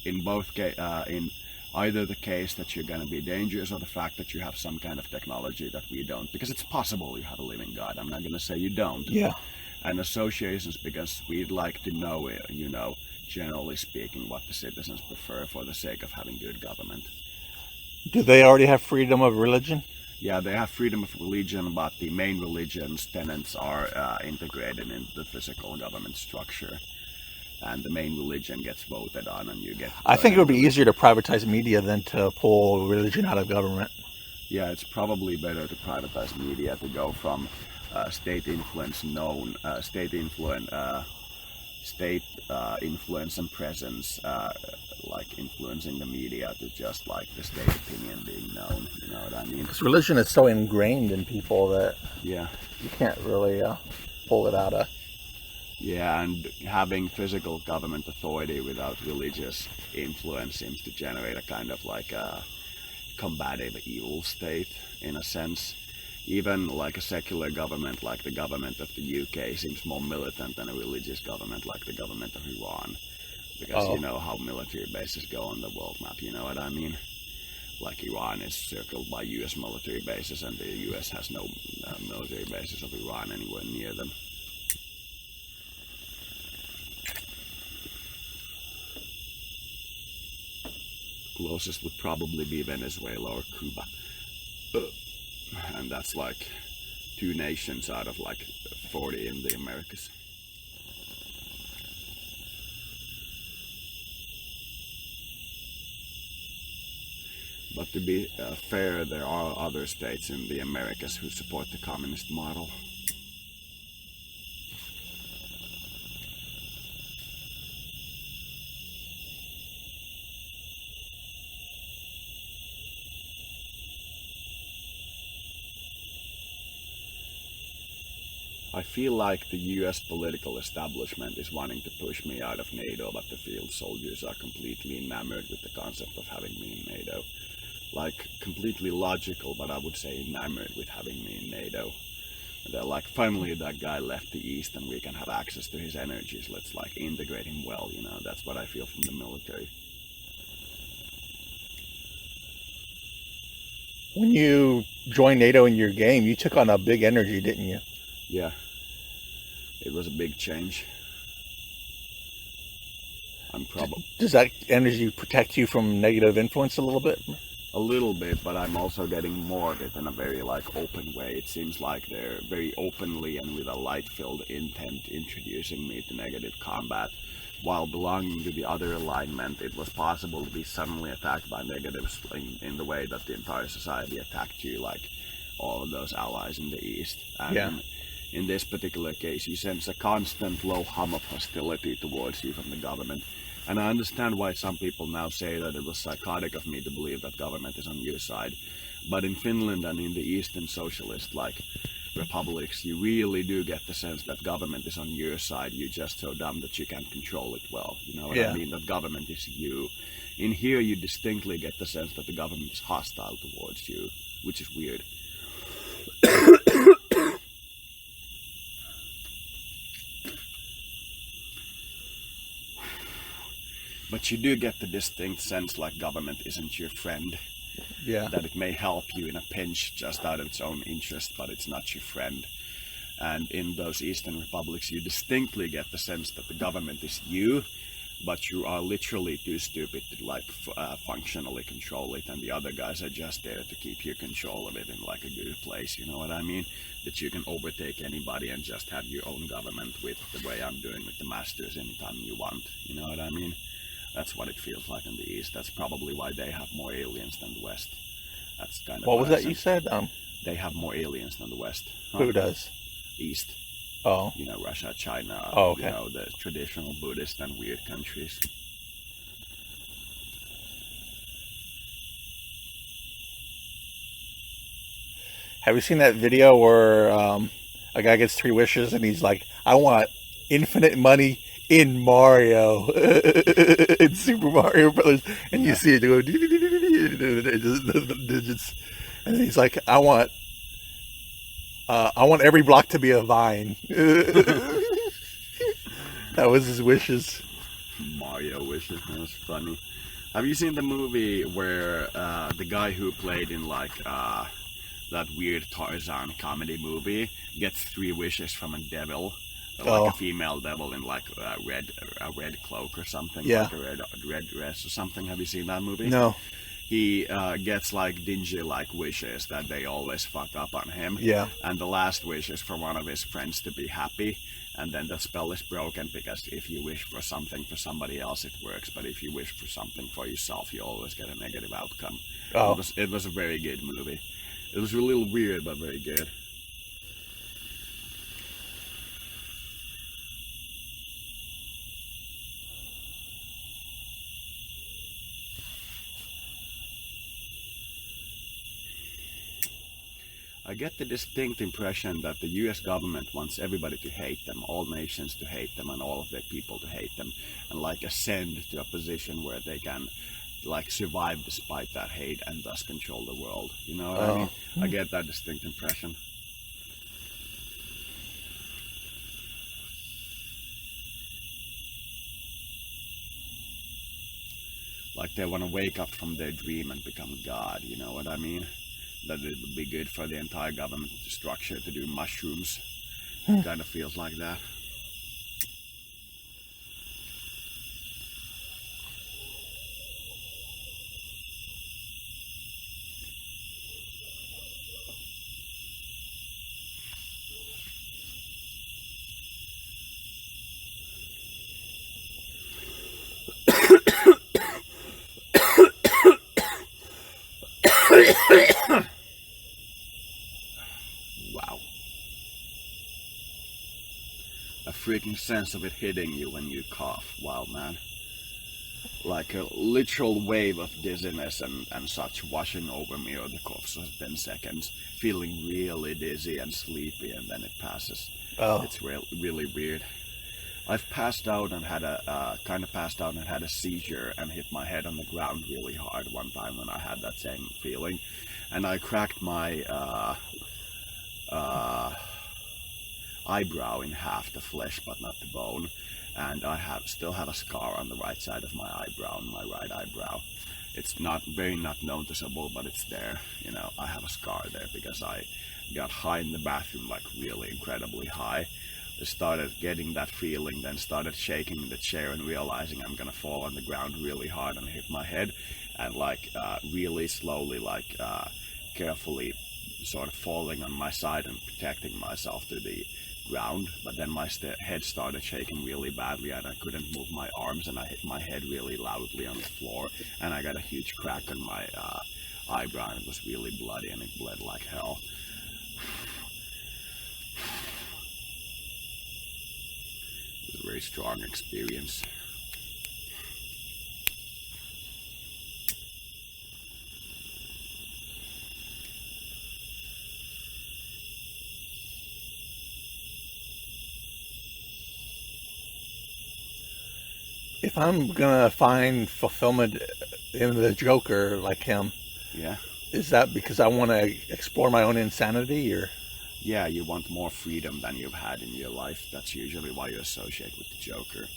In either the case that you're going to be dangerous or the fact that you have some kind of technology that we don't. Because it's possible you have a living God. I'm not going to say you don't. Yeah. And associations, because we'd like to know, generally speaking, what the citizens prefer for the sake of having good government. Do they already have freedom of religion? Yeah, they have freedom of religion, but the main religion's tenets are integrated into the physical government structure. And the main religion gets voted on, and you get... I think it would be easier to privatize media than to pull religion out of government. Yeah, it's probably better to privatize media, to go from state influence and presence, like influencing the media, to just like the state opinion being known. You know what I mean? Because religion is so ingrained in people that you can't really pull it out of. Yeah, and having physical government authority without religious influence seems to generate a kind of like a combative evil state, in a sense. Even like a secular government like the government of the UK seems more militant than a religious government like the government of Iran. Because you know how military bases go on the world map, you know what I mean? Like Iran is circled by US military bases, and the US has no military bases of Iran anywhere near them. Closest would probably be Venezuela or Cuba. And that's like 2 nations out of like 40 in the Americas. But to be fair, there are other states in the Americas who support the communist model. I feel like the US political establishment is wanting to push me out of NATO, but the field soldiers are completely enamored with the concept of having me in NATO. Like, completely logical, but I would say enamored with having me in NATO. And they're like, finally that guy left the East and we can have access to his energies. Let's like integrate him well, you know, that's what I feel from the military. When you joined NATO in your game, you took on a big energy, didn't you? Yeah, it was a big change. Does that energy protect you from negative influence a little bit? A little bit, but I'm also getting more of it in a very like open way. It seems like they're very openly and with a light-filled intent introducing me to negative combat. While belonging to the other alignment, it was possible to be suddenly attacked by negatives in the way that the entire society attacked you, like all of those allies in the East. And yeah. In this particular case, you sense a constant low hum of hostility towards you from the government. And I understand why some people now say that it was psychotic of me to believe that government is on your side. But in Finland and in the Eastern socialist republics, you really do get the sense that government is on your side. You're just so dumb that you can't control it well. You know what I mean? That government is you. In here, you distinctly get the sense that the government is hostile towards you, which is weird. But you do get the distinct sense like government isn't your friend. Yeah. That it may help you in a pinch just out of its own interest, but it's not your friend. And in those Eastern republics, you distinctly get the sense that the government is you, but you are literally too stupid to functionally control it, and the other guys are just there to keep your control of it in like a good place. You know what I mean? That you can overtake anybody and just have your own government with the way I'm doing with the masters anytime you want. You know what I mean? That's what it feels like in the East. That's probably why they have more aliens than the West. That's kind of what was that you said? They have more aliens than the West. Who does? East. Oh. You know, Russia, China. Oh, okay. You know, the traditional Buddhist and weird countries. Have you seen that video where a guy gets 3 wishes and he's like, I want infinite money in Mario, in Super Mario Brothers, and you see it go digits, and then he's like, I want every block to be a vine. That was his wishes. Mario wishes. That was funny. Have you seen the movie where the guy who played in like that weird Tarzan comedy movie gets 3 wishes from a devil? Like a female devil in like a red cloak or something, like a red dress or something. Have you seen that movie? No. He gets like dingy like wishes that they always fuck up on him. Yeah. And the last wish is for one of his friends to be happy, and then the spell is broken because if you wish for something for somebody else it works, but if you wish for something for yourself you always get a negative outcome. It was a very good movie. It was a little weird but very good. I get the distinct impression that the US government wants everybody to hate them, all nations to hate them, and all of their people to hate them, and like ascend to a position where they can like survive despite that hate and thus control the world. You know what I mean? I get that distinct impression. Like they want to wake up from their dream and become God, you know what I mean? That it would be good for the entire government structure to do mushrooms. It kind of feels like that. a freaking sense of it hitting you when you cough. Wow, man. Like a literal wave of dizziness and such washing over me over the course of 10 seconds. Feeling really dizzy and sleepy, and then it passes. Oh. It's really weird. I've passed out and had a seizure and hit my head on the ground really hard one time when I had that same feeling. And I cracked my eyebrow in half, the flesh but not the bone. And I still have a scar on the right side of my eyebrow, on my right eyebrow. It's not noticeable, but it's there. You know, I have a scar there because I got high in the bathroom, like really incredibly high. I started getting that feeling, then started shaking in the chair and realizing I'm gonna fall on the ground really hard and hit my head, and like really slowly, like carefully sort of falling on my side and protecting myself to the ground. But then my head started shaking really badly and I couldn't move my arms, and I hit my head really loudly on the floor, and I got a huge crack on my eyebrow, and it was really bloody and it bled like hell. It was a very strong experience. If I'm gonna find fulfillment in the Joker like him, Yeah. is that because I want to explore my own insanity, or? Yeah, you want more freedom than you've had in your life. That's usually why you associate with the Joker.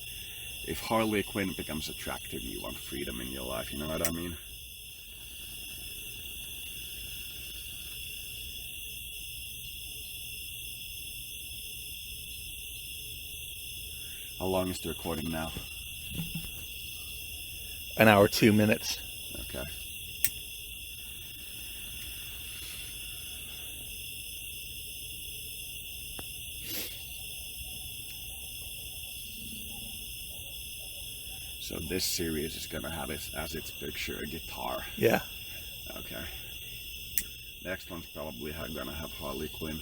If Harley Quinn becomes attractive, you want freedom in your life, you know what I mean? How long is the recording now? An hour, 2 minutes. Okay. So this series is gonna have as its picture a guitar. Yeah. Okay. Next one's probably gonna have Harley Quinn.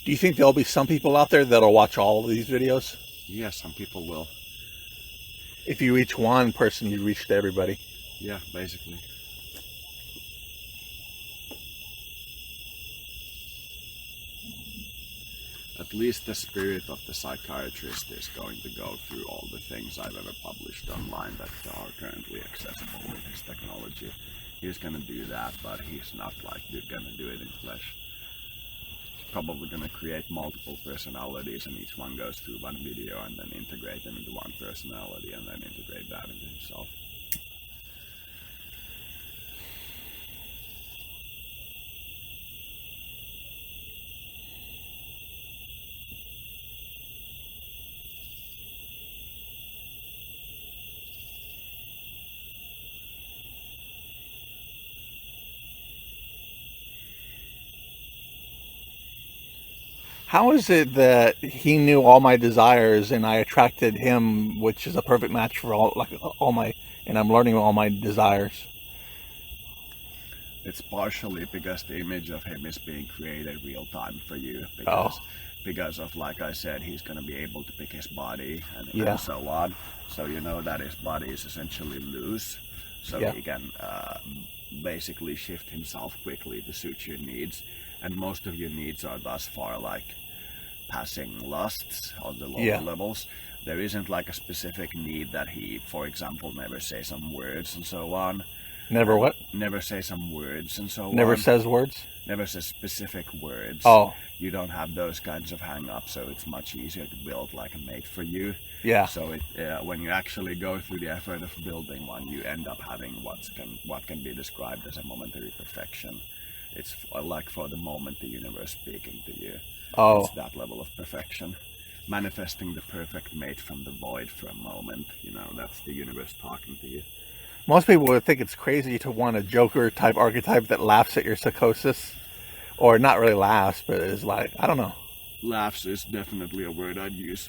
Do you think there'll be some people out there that'll watch all of these videos? Yeah, some people will. If you reach one person, you reached everybody. Yeah, basically. At least the spirit of the psychiatrist is going to go through all the things I've ever published online that are currently accessible with his technology. He's gonna do that, but he's not like gonna do it in flesh. Probably gonna create multiple personalities, and each one goes through one video and then integrate them into one personality and then integrate that into himself. How is it that he knew all my desires and I attracted him, which is a perfect match for all my, and I'm learning all my desires? It's partially because the image of him is being created real time for you. Because of, like I said, he's going to be able to pick his body and so on. So you know that his body is essentially loose. So he can basically shift himself quickly to suit your needs. And most of your needs are thus far like passing lusts on the lower levels. There isn't like a specific need that he, for example, never say some words and so on. Never what? Never say some words and so on. Never says words? Never says specific words. Oh. You don't have those kinds of hang-ups, so it's much easier to build like a mate for you. Yeah. So when you actually go through the effort of building one, you end up having what can be described as a momentary perfection. It's like for the moment the universe speaking to you. Oh. It's that level of perfection. Manifesting the perfect mate from the void for a moment. You know, that's the universe talking to you. Most people would think it's crazy to want a Joker type archetype that laughs at your psychosis, Or not really laughs, but is like, I don't know. Laughs is definitely a word I'd use.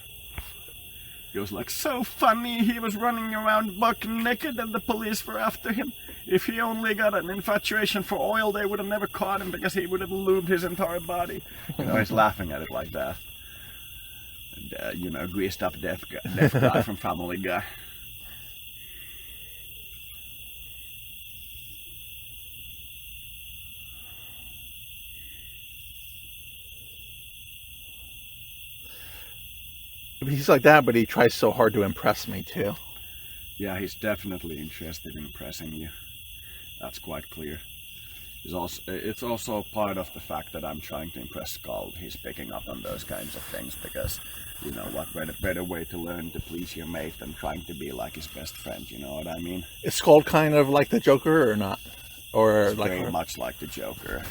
He was like, so funny, he was running around buck naked and the police were after him. If he only got an infatuation for oil, they would have never caught him because he would have lubed his entire body. You know, he's laughing at it like that. And, you know, greased up deaf guy from Family Guy. He's like that, but he tries so hard to impress me too. Yeah, he's definitely interested in impressing you. That's quite clear. It's also part of the fact that I'm trying to impress Scald. He's picking up on those kinds of things because, you know, what better way to learn to please your mate than trying to be like his best friend, you know what I mean? Is Scald kind of like the Joker or not? Or it's like very much like the Joker.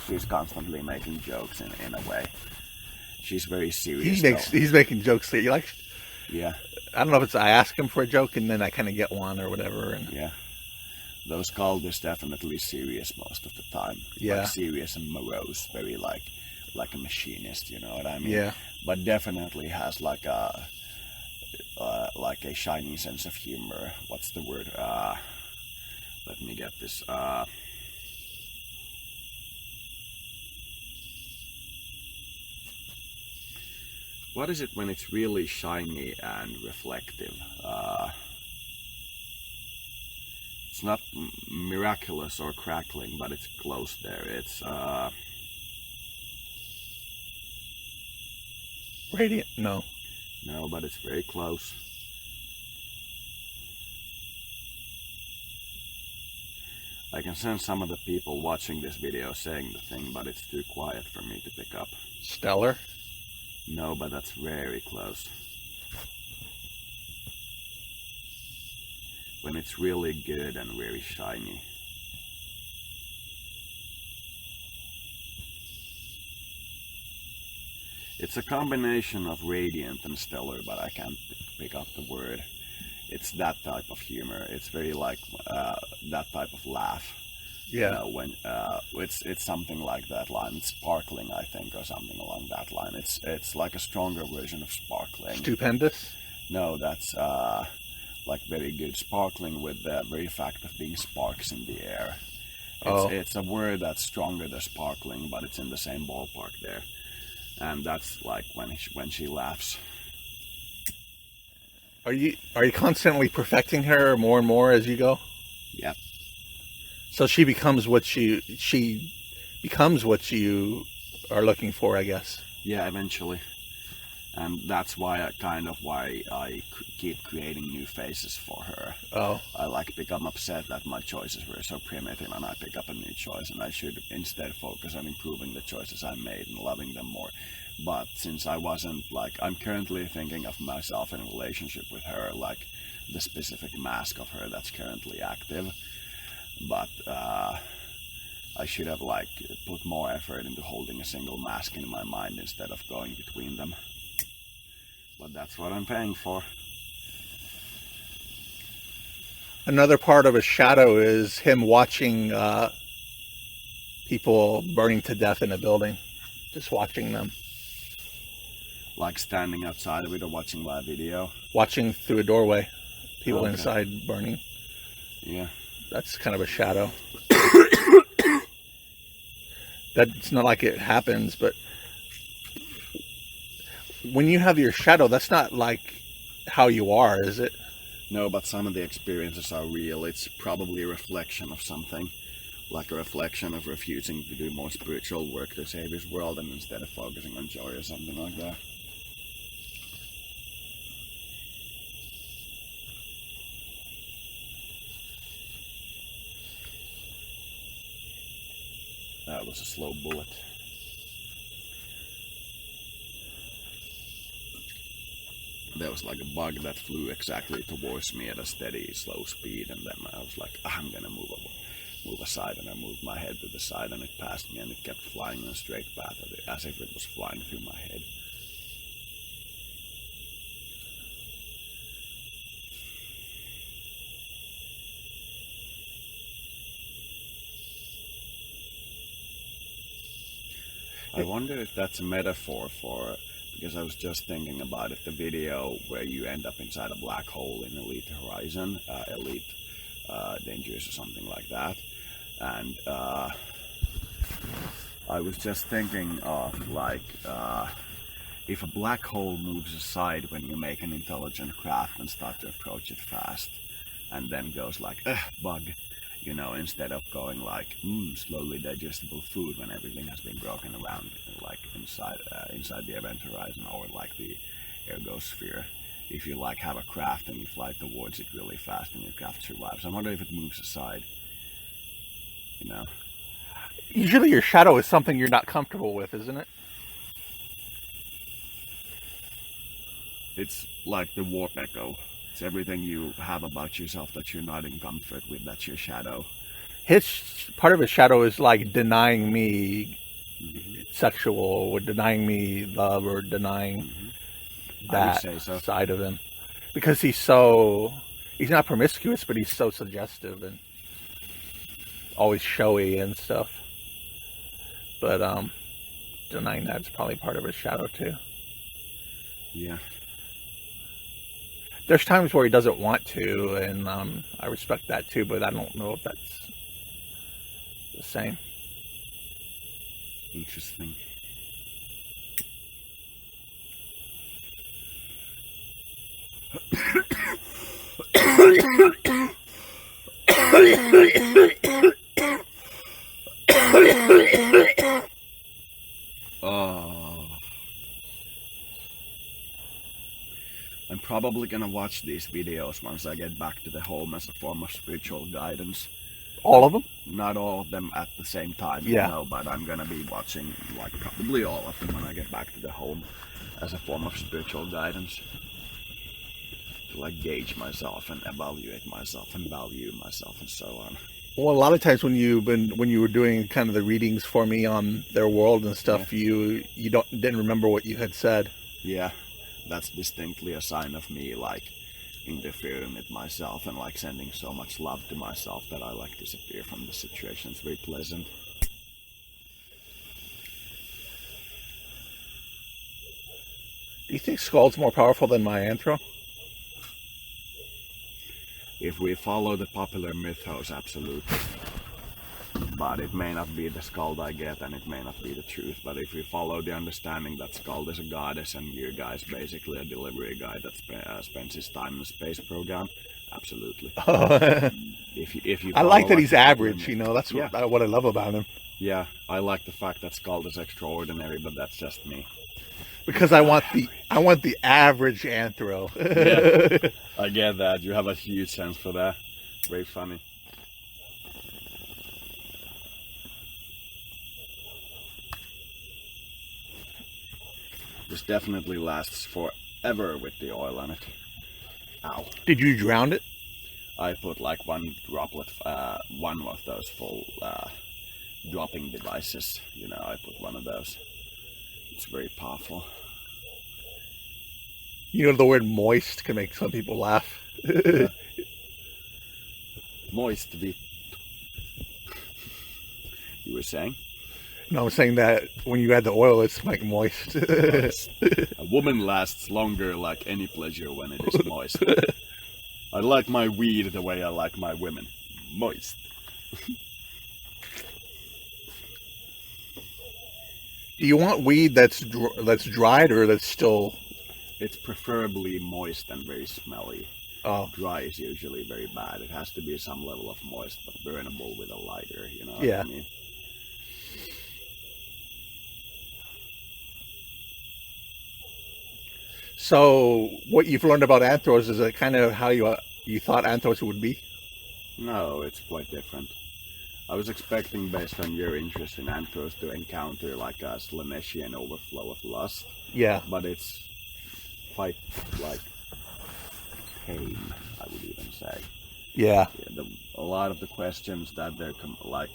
She's constantly making jokes in a way. She's very serious. He's making jokes that you like. Yeah. I don't know if it's I ask him for a joke and then I kind of get one or whatever. And yeah. Though Scald is definitely serious most of the time. Yeah. Like serious and morose, very like a machinist, you know what I mean? Yeah. But definitely has like a shiny sense of humor. What's the word? Let me get this. What is it when it's really shiny and reflective? It's not miraculous or crackling, but it's close there. It's radiant? No. No, but it's very close. I can sense some of the people watching this video saying the thing, but it's too quiet for me to pick up. Stellar? No, but that's very close. When it's really good and very shiny. It's a combination of radiant and stellar, but I can't pick up the word. It's that type of humor. It's very like that type of laugh. Yeah. You know, when it's something like that line. It's sparkling, I think, or something along that line. It's like a stronger version of sparkling. Stupendous? No, that's like very good. Sparkling with the very fact of being sparks in the air. It's a word that's stronger than sparkling, but it's in the same ballpark there. And that's like when she laughs. Are you constantly perfecting her more and more as you go? Yeah. So she becomes what you are looking for, I guess. Yeah, eventually. And that's why I keep creating new faces for her. Oh. I become upset that my choices were so primitive, and I pick up a new choice, and I should instead focus on improving the choices I made and loving them more. But since I wasn't I'm currently thinking of myself in a relationship with her, like the specific mask of her that's currently active. But I should have put more effort into holding a single mask in my mind instead of going between them. But that's what I'm paying for. Another part of his shadow is him watching people burning to death in a building. Just watching them. Like standing outside of it or watching live video? Watching through a doorway. People Okay. inside burning. Yeah. That's kind of a shadow. That's not like it happens, but when you have your shadow, that's not like how you are, is it? No, but some of the experiences are real. It's probably a reflection of something. Like a reflection of refusing to do more spiritual work to save his world and instead of focusing on joy or something like that. That was a slow bullet. There was like a bug that flew exactly towards me at a steady, slow speed, and then I was like, I'm gonna move aside, and I moved my head to the side, and it passed me, and it kept flying in a straight path, as if it was flying through my head. I wonder if that's a metaphor for, because I was just thinking about it, the video where you end up inside a black hole in Elite Horizon, Elite Dangerous or something like that. And I was just thinking of like, if a black hole moves aside when you make an intelligent craft and start to approach it fast, and then goes like, bug, you know, instead of going like, slowly digestible food when everything has been broken around, like inside the event horizon, or like the ergosphere. If you like have a craft and you fly towards it really fast and your craft survives, I wonder if it moves aside, you know. Usually your shadow is something you're not comfortable with, isn't it? It's like the warp echo. It's everything you have about yourself that you're not in comfort with. That's your shadow. His part of his shadow is like denying me sexual, or denying me love, or denying that side of him, because he's not promiscuous, but he's so suggestive and always showy and stuff. But denying that's probably part of his shadow too. Yeah. There's times where he doesn't want to, and I respect that too, but I don't know if that's the same. Interesting. I'm probably gonna watch these videos once I get back to the home as a form of spiritual guidance. All of them? Not all of them at the same time, yeah. You know, but I'm gonna be watching like probably all of them when I get back to the home as a form of spiritual guidance. To like gauge myself and evaluate myself and value myself and so on. Well, a lot of times when you were doing kind of the readings for me on their world and stuff, you didn't remember what you had said. Yeah, that's distinctly a sign of me like interfering with myself and like sending so much love to myself that I like disappear from the situation. It's very pleasant. Do you think Skull's more powerful than my Anthro? If we follow the popular mythos, absolutely. But it may not be the Skald I get, and it may not be the truth. But if we follow the understanding that Skald is a goddess and your guy's basically a delivery guy that spends his time in the space program, absolutely. if you I like that he's average, you know, that's what I love about him. Yeah, I like the fact that Skald is extraordinary, but that's just me. Because I want the average Anthro. Yeah, I get that. You have a huge sense for that. Very funny. This definitely lasts forever with the oil on it. Ow. Did you drown it? I put like one droplet, one of those full dropping devices. You know, I put one of those. It's very powerful. You know, the word moist can make some people laugh. Yeah. Moist to be. You were saying? No, I'm saying that when you add the oil, it's like moist. A woman lasts longer like any pleasure when it is moist. I like my weed the way I like my women. Moist. Do you want weed that's dried or that's still? It's preferably moist and very smelly. Oh. Dry is usually very bad. It has to be some level of moist, but burnable with a lighter, you know what I mean? So, what you've learned about anthros, is it kind of how you thought anthros would be? No, it's quite different. I was expecting, based on your interest in anthros, to encounter like a Slaneshian overflow of lust. Yeah. But it's quite like tame, I would even say. Yeah. A lot of the questions that they're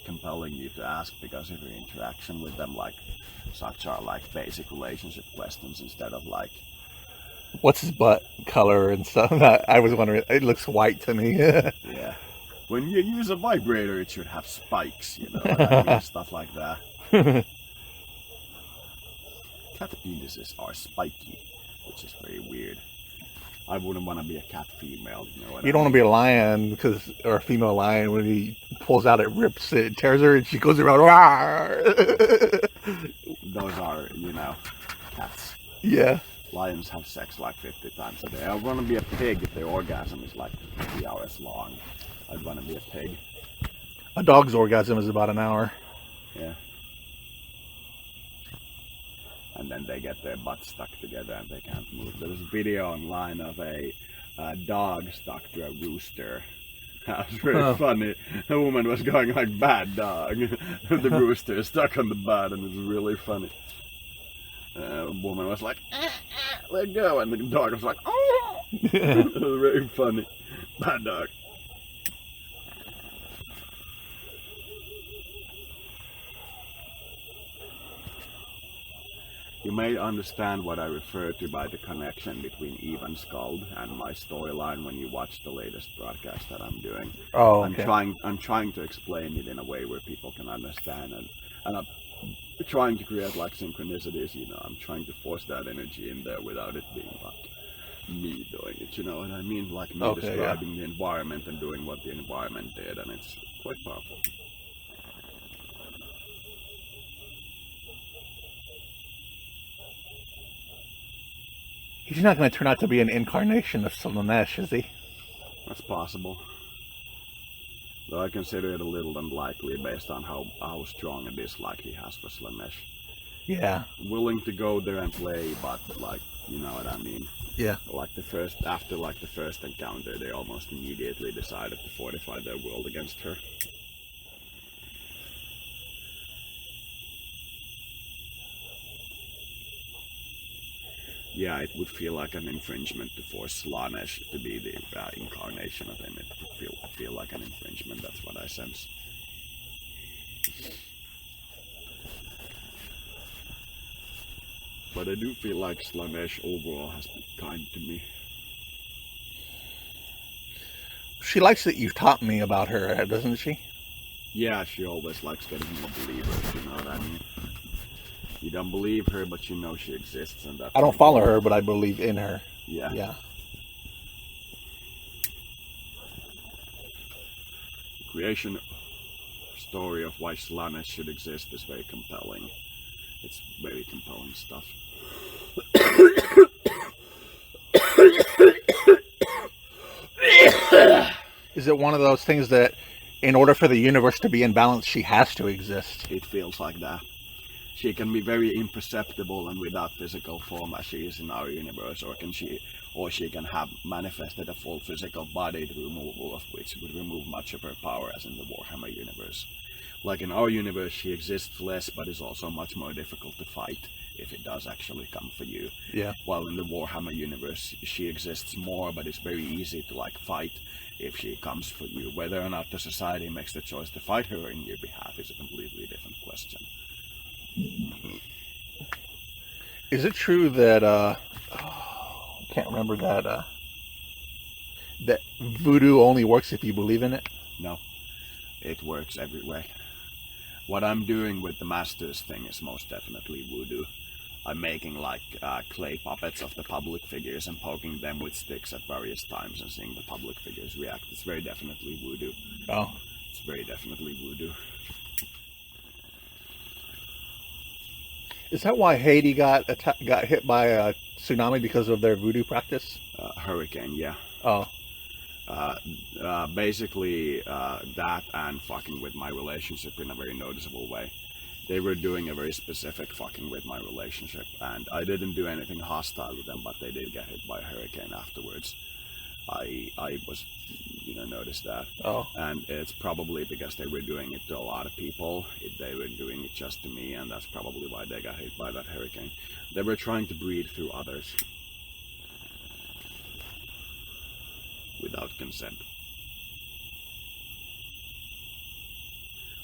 compelling you to ask because of your interaction with them, like such are like basic relationship questions instead of like, what's his butt color and stuff. I was wondering. It looks white to me. Yeah. When you use a vibrator, it should have spikes, you know, and stuff like that. cat penises are spiky, which is very weird. I wouldn't want to be a cat female. You know what You don't want to be a lion or a female lion. When he pulls out, it rips it, tears her, and she goes around. Those are, you know, cats. Yeah. Lions have sex like 50 times a day. I want to be a pig if their orgasm is like 3 hours long. I'd want to be a pig. A dog's orgasm is about an hour. Yeah. And then they get their butts stuck together and they can't move. There was a video online of a dog stuck to a rooster. That was very funny. A woman was going like, bad dog. The rooster is stuck on the bed, and it was really funny. A woman was like, let go, and the dog was like, oh! It was very funny. Bad dog. You may understand what I refer to by the connection between Even Scald and my storyline when you watch the latest broadcast that I'm doing. Oh, okay. I'm trying to explain it in a way where people can understand, and I'm trying to create like synchronicities. You know, I'm trying to force that energy in there without it being like me doing it. You know what I mean? Like me describing the environment and doing what the environment did, and it's quite powerful. He's not going to turn out to be an incarnation of Slanesh, is he? That's possible. Though I consider it a little unlikely based on how strong a dislike he has for Slanesh. Yeah. Willing to go there and play, but like, you know what I mean? Yeah. Like after the first encounter, they almost immediately decided to fortify their world against her. Yeah, it would feel like an infringement to force Slanesh to be the incarnation of him. It would feel like an infringement, that's what I sense. But I do feel like Slanesh overall has been kind to me. She likes that you've taught me about her, doesn't she? Yeah, she always likes getting more believers, you know what I mean? You don't believe her, but you know she exists, and that's... I don't follow her, but I believe in her. Yeah. Yeah. The creation story of why Slanesh should exist is very compelling. It's very compelling stuff. Is it one of those things that, in order for the universe to be in balance, she has to exist? It feels like that. She can be very imperceptible and without physical form as she is in our universe, or she can have manifested a full physical body, the removal of which would remove much of her power, as in the Warhammer universe. Like in our universe, she exists less, but is also much more difficult to fight if it does actually come for you. Yeah. While in the Warhammer universe, she exists more, but it's very easy to like fight if she comes for you. Whether or not the society makes the choice to fight her in your behalf is a completely different question. Is it true that I can't remember that that voodoo only works if you believe in it? No, it works every way. What I'm doing with the Masters thing is most definitely voodoo. I'm making like clay puppets of the public figures and poking them with sticks at various times and seeing the public figures react. It's very definitely voodoo. Oh. It's very definitely voodoo. Is that why Haiti got hit by a tsunami, because of their voodoo practice? Hurricane, yeah. Oh. Basically, that and fucking with my relationship in a very noticeable way. They were doing a very specific fucking with my relationship, and I didn't do anything hostile with them, but they did get hit by a hurricane afterwards. I was, noticed that. Oh. And it's probably because they were doing it to a lot of people. They were doing it just to me, and that's probably why they got hit by that hurricane. They were trying to breed through others. Without consent.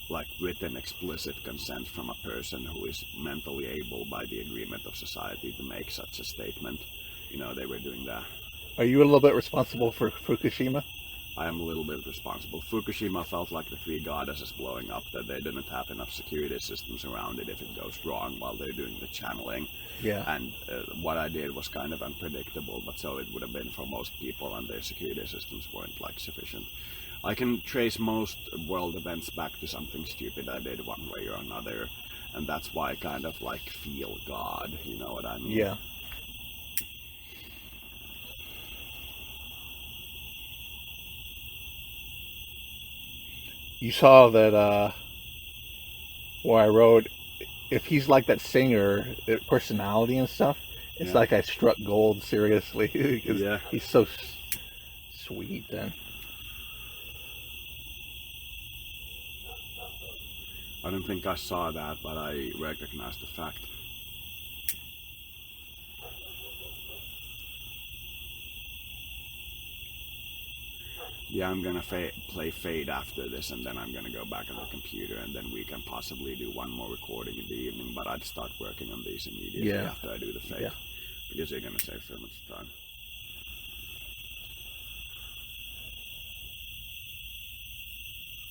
Like written explicit consent from a person who is mentally able by the agreement of society to make such a statement. They were doing that. Are you a little bit responsible for Fukushima? I am a little bit responsible. Fukushima felt like the 3 goddesses blowing up, that they didn't have enough security systems around it if it goes wrong while they're doing the channeling. Yeah. And what I did was kind of unpredictable, but so it would have been for most people, and their security systems weren't like sufficient. I can trace most world events back to something stupid I did one way or another, and that's why I kind of like feel God, you know what I mean? Yeah. You saw that where I wrote, if he's like that singer, personality and stuff, it's like I struck gold, seriously. Because he's so sweet and... I don't think I saw that, but I recognized the fact. Yeah, I'm gonna play Fade after this, and then I'm gonna go back on the computer, and then we can possibly do one more recording in the evening, but I'd start working on these immediately after I do the Fade. Because you're gonna save so much time.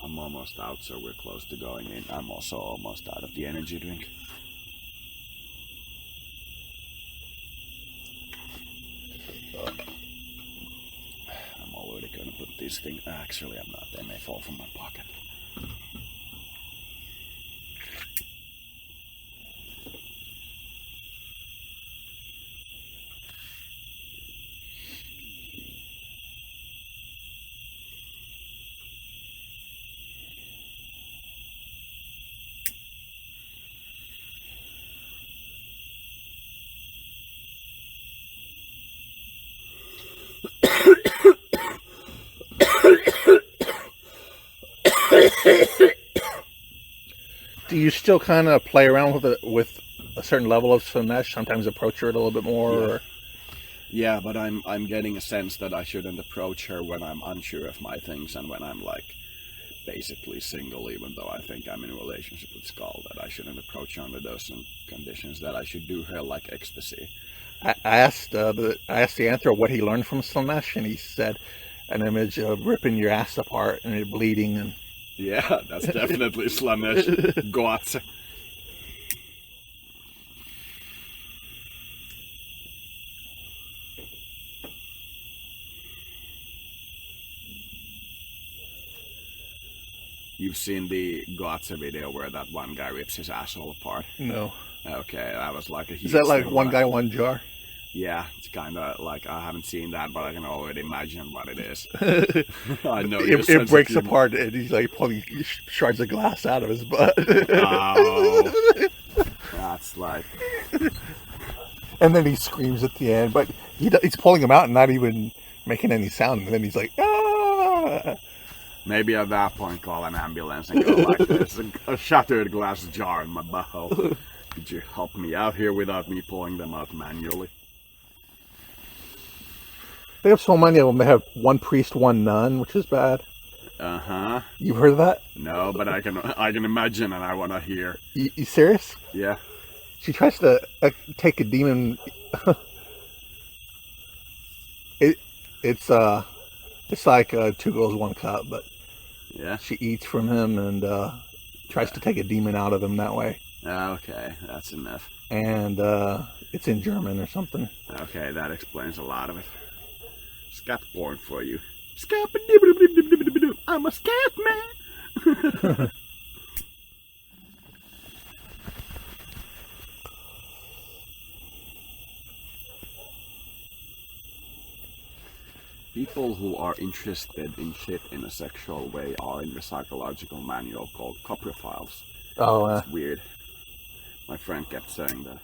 I'm almost out, so we're close to going in. I'm also almost out of the energy drink. I'm already gonna put these things... Actually, I'm not. They may fall from my pocket. Do you still kind of play around with it with a certain level of finesse? Sometimes approach her a little bit more? Yeah. Or... Yeah, but I'm getting a sense that I shouldn't approach her when I'm unsure of my things and when I'm like basically single, even though I think I'm in a relationship with Skull, that I shouldn't approach her under those conditions, that I should do her like ecstasy. I asked the Anthro what he learned from Slanesh, and he said an image of ripping your ass apart and you're bleeding. And yeah, that's definitely Slanesh. Goats. You've seen the Gotze video where that one guy rips his asshole apart? No. Okay, that was like a huge... Is that like thing one guy, one jar? Yeah, it's kind of like, I haven't seen that, but I can already imagine what it is. I know it breaks apart, and he's like pulling shards of glass out of his butt. Oh, that's like... And then he screams at the end, but he's pulling them out and not even making any sound. And then he's like, ah! Maybe at that point call an ambulance and go like this. A shattered glass jar in my butthole. Could you help me out here without me pulling them out manually? They have so many of them. They have one priest, one nun, which is bad. Uh-huh. You've heard of that? No, but I can imagine, and I want to hear. You serious? Yeah. She tries to take a demon. It's like 2 girls, 1 cup, but yeah, she eats from him and tries to take a demon out of him that way. Okay, that's enough. And it's in German or something. Okay, that explains a lot of it. Scat porn for you. I'm a scat man. People who are interested in shit in a sexual way are in the psychological manual called coprophiles. Oh, it's weird. My friend kept saying that.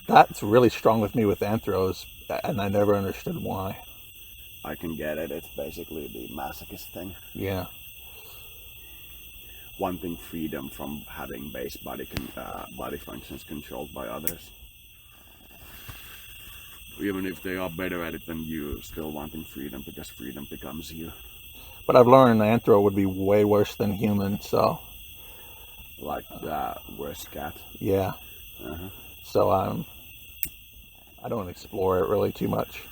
That's really strong with me with anthros, and I never understood why. I can get it. It's basically the masochist thing. Yeah. Wanting freedom from having base body functions controlled by others. Even if they are better at it than you, still wanting freedom because freedom becomes you. But I've learned anthro would be way worse than human, so... Like the worst cat? Yeah. Uh-huh. So I don't explore it really too much.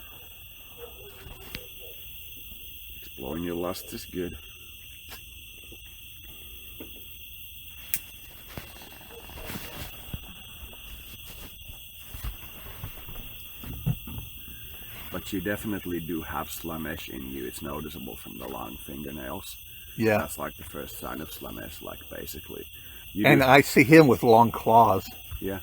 Blowing your lust is good. But you definitely do have Slamesh in you. It's noticeable from the long fingernails. Yeah. That's like the first sign of Slamesh, like basically. And I see him with long claws. Yeah.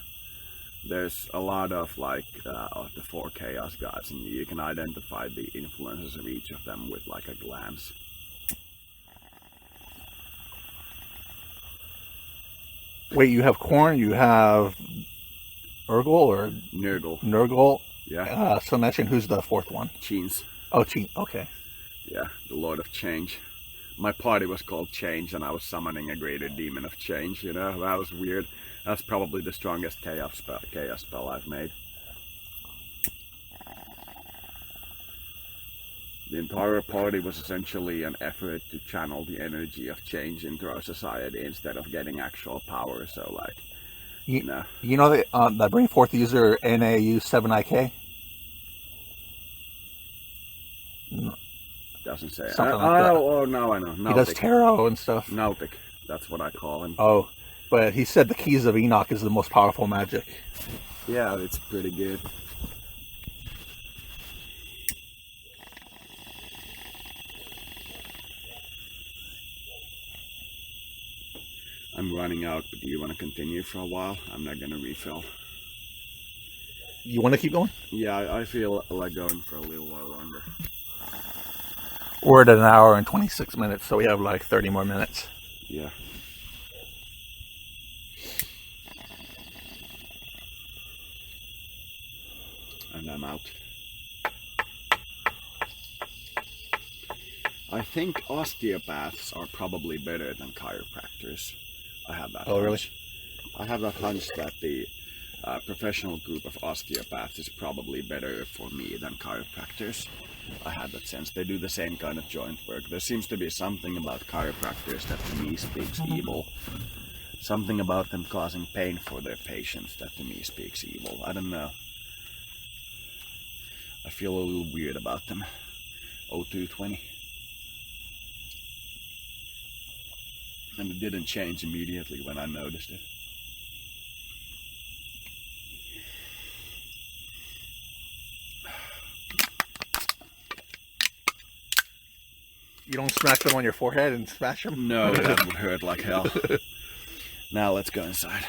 There's a lot of like of the 4 chaos gods, and you can identify the influences of each of them with like a glance. Wait, you have Korn, you have Urgel or Nurgle. Nurgle. Yeah. Slamesh, and who's the fourth one? Cheens. Oh, Chin. Okay. Yeah, the Lord of Change. My party was called Change, and I was summoning a greater demon of change, you know? That was weird. That's probably the strongest chaos spell I've made. The entire party was essentially an effort to channel the energy of change into our society instead of getting actual power, so like, you know. You know that bring forth user NAU7IK? No. Doesn't say. Something like that. Oh, now I know. Nautic. He does tarot and stuff. Nautic. That's what I call him. Oh, but he said the Keys of Enoch is the most powerful magic. Yeah, it's pretty good. I'm running out, but do you want to continue for a while? I'm not going to refill. You want to keep going? Yeah, I feel like going for a little while longer. We're at an hour and 26 minutes, so we have like 30 more minutes. Yeah. And I'm out. I think osteopaths are probably better than chiropractors. I have that. Oh, really? I have that hunch that the professional group of osteopaths is probably better for me than chiropractors. I had that sense. They do the same kind of joint work. There seems to be something about chiropractors that to me speaks evil. Something about them causing pain for their patients that to me speaks evil. I don't know. I feel a little weird about them. 0220. And it didn't change immediately when I noticed it. You don't smack them on your forehead and smash them? No, that would hurt like hell. Now let's go inside.